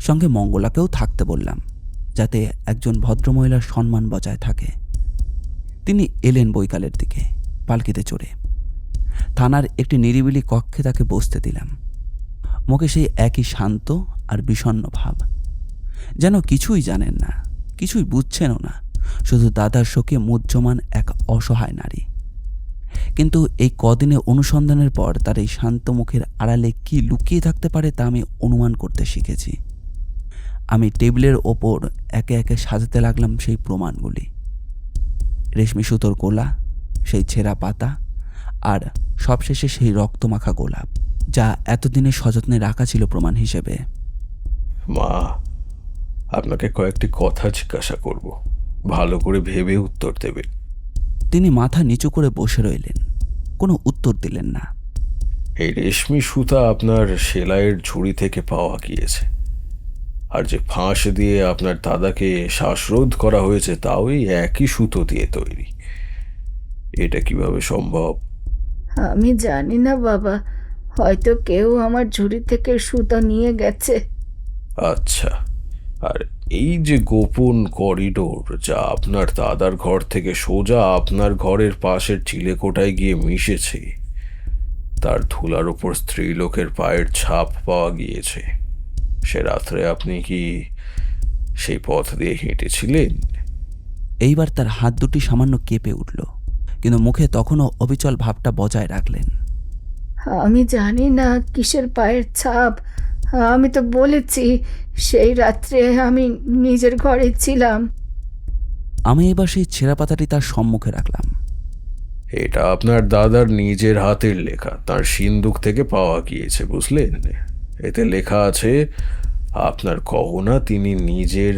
সঙ্গে মঙ্গলাকেও থাকতে বললাম, যাতে একজন ভদ্রমহিলার সম্মান বজায় থাকে। তিনি এলেন বৈকালের দিকে পালকিতে চড়ে। থানার একটি নিরিবিলি কক্ষে তাকে বসতে দিলাম। মুখে সেই একই শান্ত আর বিষণ্ণ ভাব, যেন কিছুই জানেন না, কিছুই বুঝছেনও না, শুধু দাদার শোকে মুহ্যমান এক অসহায় নারী। কিন্তু এই কদিনে অনুসন্ধানের পর তার এই শান্ত মুখের আড়ালে কি লুকিয়ে থাকতে পারে তা আমি অনুমান করতে শিখেছি। আমি টেবিলের ওপর একে একে সাজাতে লাগলাম সেই প্রমাণগুলি। রেশমি সুতোর গোলা, সেই ছেঁড়া পাতা, আর সবশেষে সেই রক্তমাখা গোলাপ, যা এতদিনে সযত্নে রাখা ছিল প্রমাণ হিসেবে। মা, আপনাকে কয়েকটি কথা জিজ্ঞাসা করব, ভালো করে ভেবে উত্তর দেবেন। তিনি মাথা নিচু করে বসে রইলেন, কোনো উত্তর দিলেন না। এই রেশমি সুতা আপনার সেলাইয়ের ঝুড়ি থেকে পাওয়া গিয়েছে, আর যে ফাঁস দিয়ে আপনার দাদাকে শ্বাসরোধ করা হয়েছে তাও এই একই সুতো দিয়ে তৈরি। এটা কিভাবে সম্ভব? আমি জানি না বাবা, হয়তো কেউ আমার ঝুড়ি থেকে সুতা নিয়ে গেছে। আচ্ছা, আর এই যে গোপন করিডোর যা আপনার দাদার ঘর থেকে সোজা আপনার ঘরের পাশের চিলেকোঠায় গিয়ে মিশেছে, তার ধুলার ওপর স্ত্রীলোকের পায়ের ছাপ পাওয়া গিয়েছে। সে রাত্রে আপনি কি সেই পথ দিয়ে হেঁটেছিলেন? এইবার তার হাত দুটি সামান্য কেঁপে উঠল, কিন্তু মুখে তখনও অবিচল ভাবটা বজায় রাখলেন। আমি জানি না কিসের পায়ের ছাপ। আমি তো বলেছি সেই রাত্রে আমি নিজের ঘরে ছিলাম। আমি এবার সেই ছেঁড়া পাতাটি তার সম্মুখে রাখলাম। এটা আপনার দাদার নিজের হাতের লেখা, তার সিন্দুক থেকে পাওয়া গিয়েছে, বুঝলেন? এতে লেখা আছে আপনার গহনা তিনি নিজের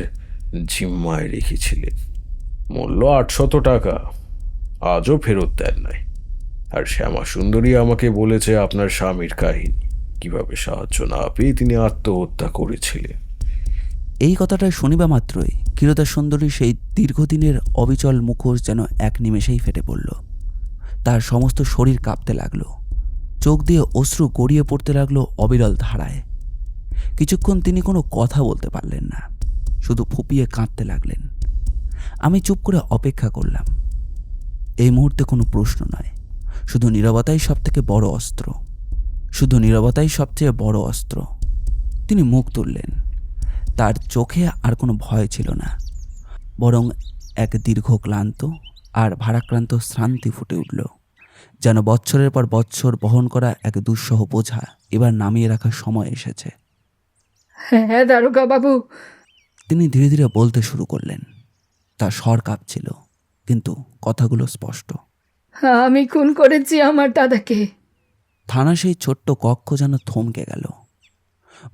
জিম্মায় রেখেছিলেন। মূল্য 800 টাকা, আজও ফেরত দেন নাই। আর শ্যামা সুন্দরী আমাকে বলেছে আপনার স্বামীর কাহিনী, কিভাবে সাহায্য না পেয়ে তিনি আত্মহত্যা করেছিলেন। এই কথাটা শুনিবা মাত্রই ক্ষীরোদা সুন্দরী সেই দীর্ঘদিনের অবিচল মুখোশ যেন এক নিমেষেই ফেটে পড়ল। তার সমস্ত শরীর কাঁপতে লাগলো, চোখ দিয়ে অশ্রু গড়িয়ে পড়তে লাগলো অবিরল ধারায়। কিছুক্ষণ তিনি কোনো কথা বলতে পারলেন না, শুধু ফুপিয়ে কাঁদতে লাগলেন। আমি চুপ করে অপেক্ষা করলাম। এই মুহূর্তে কোনো প্রশ্ন নয়, শুধু নীরবতাই সবথেকে বড় অস্ত্র, শুধু নীরবতাই সবচেয়ে বড় অস্ত্র। তিনি মুখ তুললেন। তার চোখে আর কোনো ভয় ছিল না, বরং এক দীর্ঘ ক্লান্ত আর ভারাক্রান্ত শ্রান্তি ফুটে উঠল, যেন বৎসরের পর বৎসর বহন করা এক দুঃসহ বোঝা এবার নামিয়ে রাখার সময় এসেছে। হ্যাঁ দারোগা বাবু। তিনি ধীরে ধীরে বলতে শুরু করলেন। তার স্বর কাঁপছিল, কিন্তু কথাগুলো স্পষ্ট। আমি খুন করেছি আমার দাদাকে। থানা সেই ছোট্ট কক্ষ যেন থমকে গেল।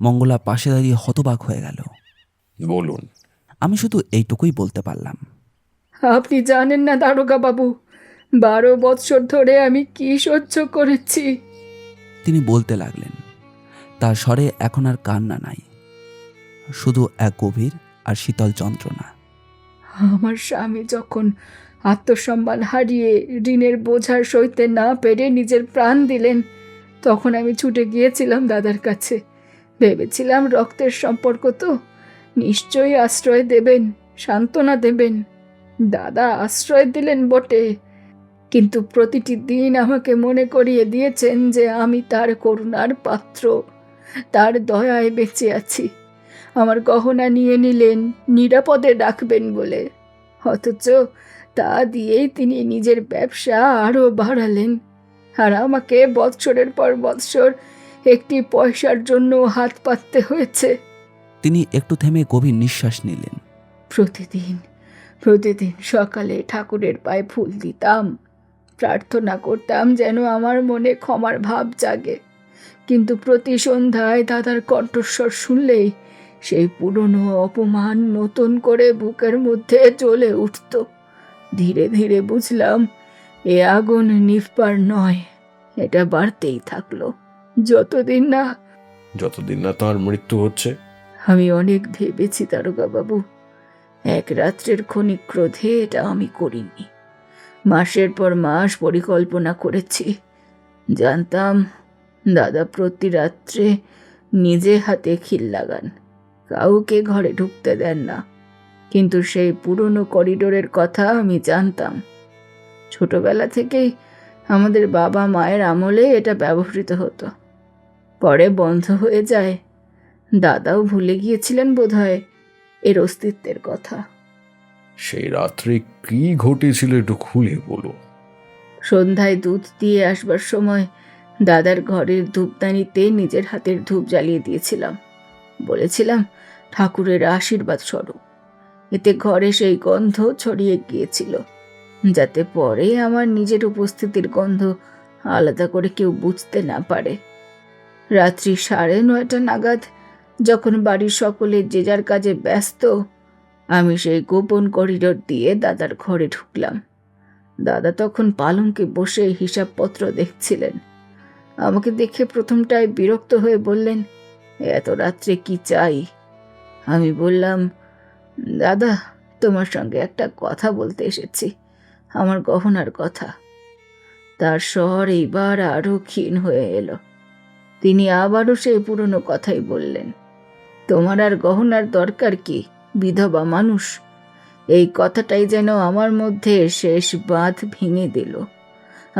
মঙ্গলা পাশে দাঁড়িয়ে হতবাক হয়ে গেল। বলুন। আমি শুধু এইটুকুই বলতে পারলাম। আপনি জানেন না দারোগা বাবু, 12 বৎসর ধরে আমি কি সহ্য করেছি। তিনি বলতে লাগলেন। তার স্বরে এখন আর কান্না নাই, শুধু এক গভীর আর শীতল যন্ত্রণা। আমার স্বামী যখন আত্মসম্মান হারিয়ে ঋণের বোঝার সইতে না পেরে নিজের প্রাণ দিলেন, তখন আমি ছুটে গিয়েছিলাম দাদার কাছে। ভেবেছিলাম রক্তের সম্পর্ক তো, নিশ্চয়ই আশ্রয় দেবেন, সান্ত্বনা দেবেন। দাদা আশ্রয় দিলেন বটে, কিন্তু প্রতিটি দিন আমাকে মনে করিয়ে দিয়েছেন যে আমি তার করুণার পাত্র, তার দয়ায় বেঁচে আছি। আমার গহনা নিয়ে নিলেন নিরাপদে রাখবেন বলে, অথচ তা দিয়েই তিনি নিজের ব্যবসা আরও বাড়ালেন। আর আমাকে বৎসরের পর বৎসর একটি পয়সার জন্য হাত পাততে হয়েছে। তিনি একটু থেমে গভীর নিঃশ্বাস নিলেন। প্রতিদিন প্রতিদিন সকালে ঠাকুরের পায়ে ফুল দিতাম, প্রার্থনা করতাম যেন আমার মনে ক্ষমার ভাব জাগে। কিন্তু প্রতি সন্ধ্যায় দাদার কণ্ঠস্বর শুনলেই সেই পুরনো অপমান নতুন করে বুকের মধ্যে জ্বলে উঠত। ধীরে ধীরে বুঝলাম এ আগুন নিভবার নয়, এটা বাড়তেই থাকলো যতদিন না তার মৃত্যু হচ্ছে। আমি অনেক ভেবেছি দারোগা বাবু, এক রাত্রের ক্ষণিক ক্রোধে এটা আমি করিনি। মাসের পর মাস পরিকল্পনা করেছি, জানতাম দাদা প্রতি রাত্রে নিজে হাতে খিল লাগান, কাউকে ঘরে ঢুকতে দেন না। কিন্তু সেই পুরনো করিডোরের কথা আমি জানতাম। ছোটবেলা থেকেই আমাদের বাবা মায়ের আমলে এটা ব্যবহৃত হতো, পরে বন্ধ হয়ে যায়। দাদাও ভুলে গিয়েছিলেন বোধহয় এর অস্তিত্বের কথা। সেই রাত্রে কি ঘটেছিল একটু খুলে বলো। সন্ধ্যায় দুধ দিয়ে আসবার সময় দাদার ঘরের ধূপদানিতে নিজের হাতের ধূপ জ্বালিয়ে দিয়েছিলাম। বলেছিলাম ঠাকুরের আশীর্বাদ স্বরূপ। এতে ঘরে সেই গন্ধ ছড়িয়ে গিয়েছিল, যাতে পরে আমার নিজের উপস্থিতির গন্ধ আলাদা করে কেউ বুঝতে না পারে। রাত্রি 9:30 নাগাদ যখন বাড়ির সকলে যে যার কাজে ব্যস্ত, আমি সেই গোপন করিডোর দিয়ে দাদার ঘরে ঢুকলাম। দাদা তখন পালঙ্কে বসে হিসাবপত্র দেখছিলেন। আমাকে দেখে প্রথমটায় বিরক্ত হয়ে বললেন, এত রাত্রে কি চাই? আমি বললাম, দাদা, তোমার সঙ্গে একটা কথা বলতে এসেছি, আমার গহনার কথা। তার স্বর এইবার আরো ক্ষীণ হয়ে এলো। তিনি আবারও সেই পুরনো কথাই বললেন, তোমার আর গহনার দরকার কি, বিধবা মানুষ? এই কথাটাই যেন আমার মধ্যে শেষ বাঁধ ভেঙে দিল।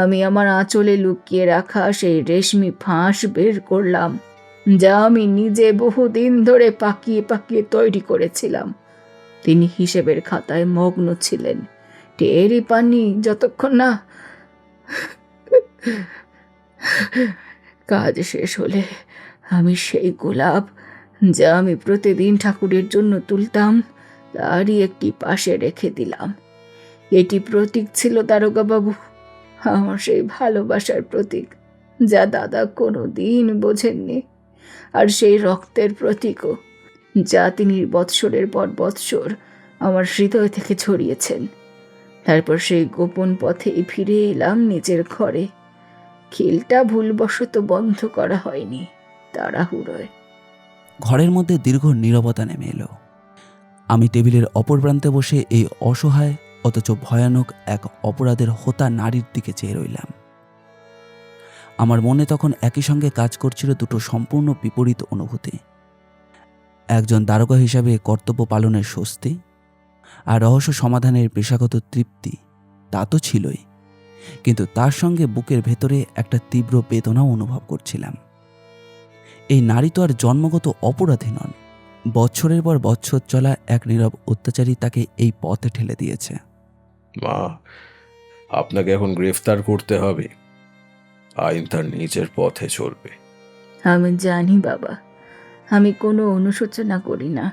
আমি আমার আঁচলে লুকিয়ে রাখা সেই রেশমি ফাঁস বের করলাম, যা আমি নিজে বহুদিন ধরে পাকিয়ে পাকিয়ে তৈরি করেছিলাম। তিনি হিসেবের খাতায় মগ্ন ছিলেন, টেরই পাননি যতক্ষণ না কাজ শেষ হলে আমি সেই গোলাপ, যা আমি প্রতিদিন ঠাকুরের জন্য তুলতাম, তারই একটি পাশে রেখে দিলাম। এটি প্রতীক ছিল দারোগাবাবু, আমার সেই ভালোবাসার প্রতীক, যা দাদা কোনো দিন বোঝেননি। আর সেই রক্তের প্রতীকও, যা তিনি বৎসরের পর বৎসর আমার হৃদয় থেকে ছড়িয়েছেন। তারপর সেই গোপন পথেই ফিরে এলাম নিজের ঘরে। খিলটা ভুলবশত বন্ধ করা হয়নি, তাড়াহুড়োয়। ঘরের মধ্যে দীর্ঘ নীরবতা নেমে এলো। আমি টেবিলের অপর প্রান্তে বসে এই অসহায় অথচ ভয়ানক এক অপরাধের হোতা নারীর দিকে চেয়ে রইলাম। আমার মনে তখন একই সঙ্গে কাজ করছিল দুটো সম্পূর্ণ বিপরীত অনুভূতি। একজন দারোগা হিসাবে কর্তব্য পালনের স্বস্তি আর রহস্য সমাধানের পেশাগত তৃপ্তি, তা তো ছিলই, কিন্তু তার সঙ্গে বুকের ভেতরে একটা তীব্র বেদনাও অনুভব করছিলাম। এই নারী তো আর জন্মগত অপরাধী নন, বছরের পর বছর চলা এক নীরব অত্যাচারী তাকে এই পথে ঠেলে দিয়েছে। মা, আপনাকে এখন গ্রেফতার করতে হবে। আইন তার নিজের পথে চলবে। আমি জানি বাবা, আমি কোনো অনুশোচনা করি না।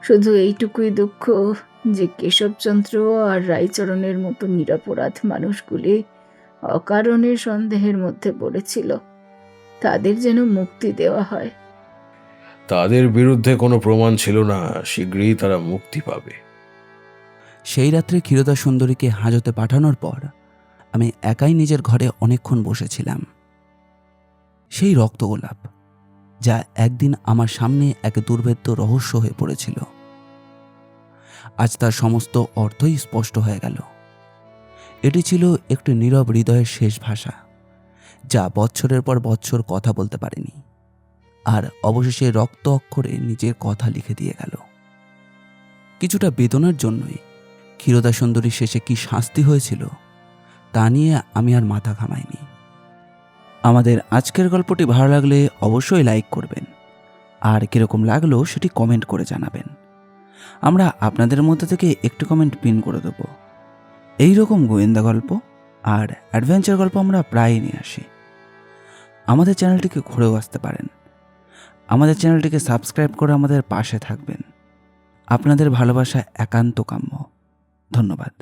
শুধু এইটুকুই দুঃখ যে কেশবচন্দ্র আর রায়চরণের মতো নিরপরাধ মানুষগুলি অকারণে সন্দেহের মধ্যে পড়েছিল, তাদের যেন মুক্তি দেওয়া হয়। তাদের বিরুদ্ধে কোনো প্রমাণ ছিল না, শীঘ্রই তারা মুক্তি পাবে। সেই রাত্রে ক্ষীরোদা সুন্দরীকে হাজতে পাঠানোর পর আমি একাই নিজের ঘরে অনেকক্ষণ বসেছিলাম। সেই রক্তগোলাপ, যা একদিন আমার সামনে এক দুর্ভেদ্য রহস্য হয়ে পড়েছিল, আজ তার সমস্ত অর্থই স্পষ্ট হয়ে গেল। এটি ছিল একটি নীরব হৃদয়ের শেষ ভাষা, যা বৎসরের পর বৎসর কথা বলতে পারেনি, আর অবশেষে রক্ত অক্ষরে নিজের কথা লিখে দিয়ে গেল। কিছুটা বেদনার জন্যই ক্ষীরোদা সুন্দরী শেষে কি শাস্তি হয়েছিল তা নিয়ে আমি আর মাথা ঘামাইনি। আমাদের আজকের গল্পটি ভালো লাগলে অবশ্যই লাইক করবেন, আর কীরকম লাগলো সেটি কমেন্ট করে জানাবেন। আমরা আপনাদের মধ্যে থেকে একটি কমেন্ট পিন করে দেব। এই রকম গোয়েন্দা গল্প আর অ্যাডভেঞ্চার গল্প আমরা প্রায়ই নিয়ে আসি। আমাদের চ্যানেলটিকে ঘুরেও আসতে পারেন। আমাদের চ্যানেলটিকে সাবস্ক্রাইব করে আমাদের পাশে থাকবেন। আপনাদের ভালোবাসা একান্ত কাম্য। ধন্যবাদ।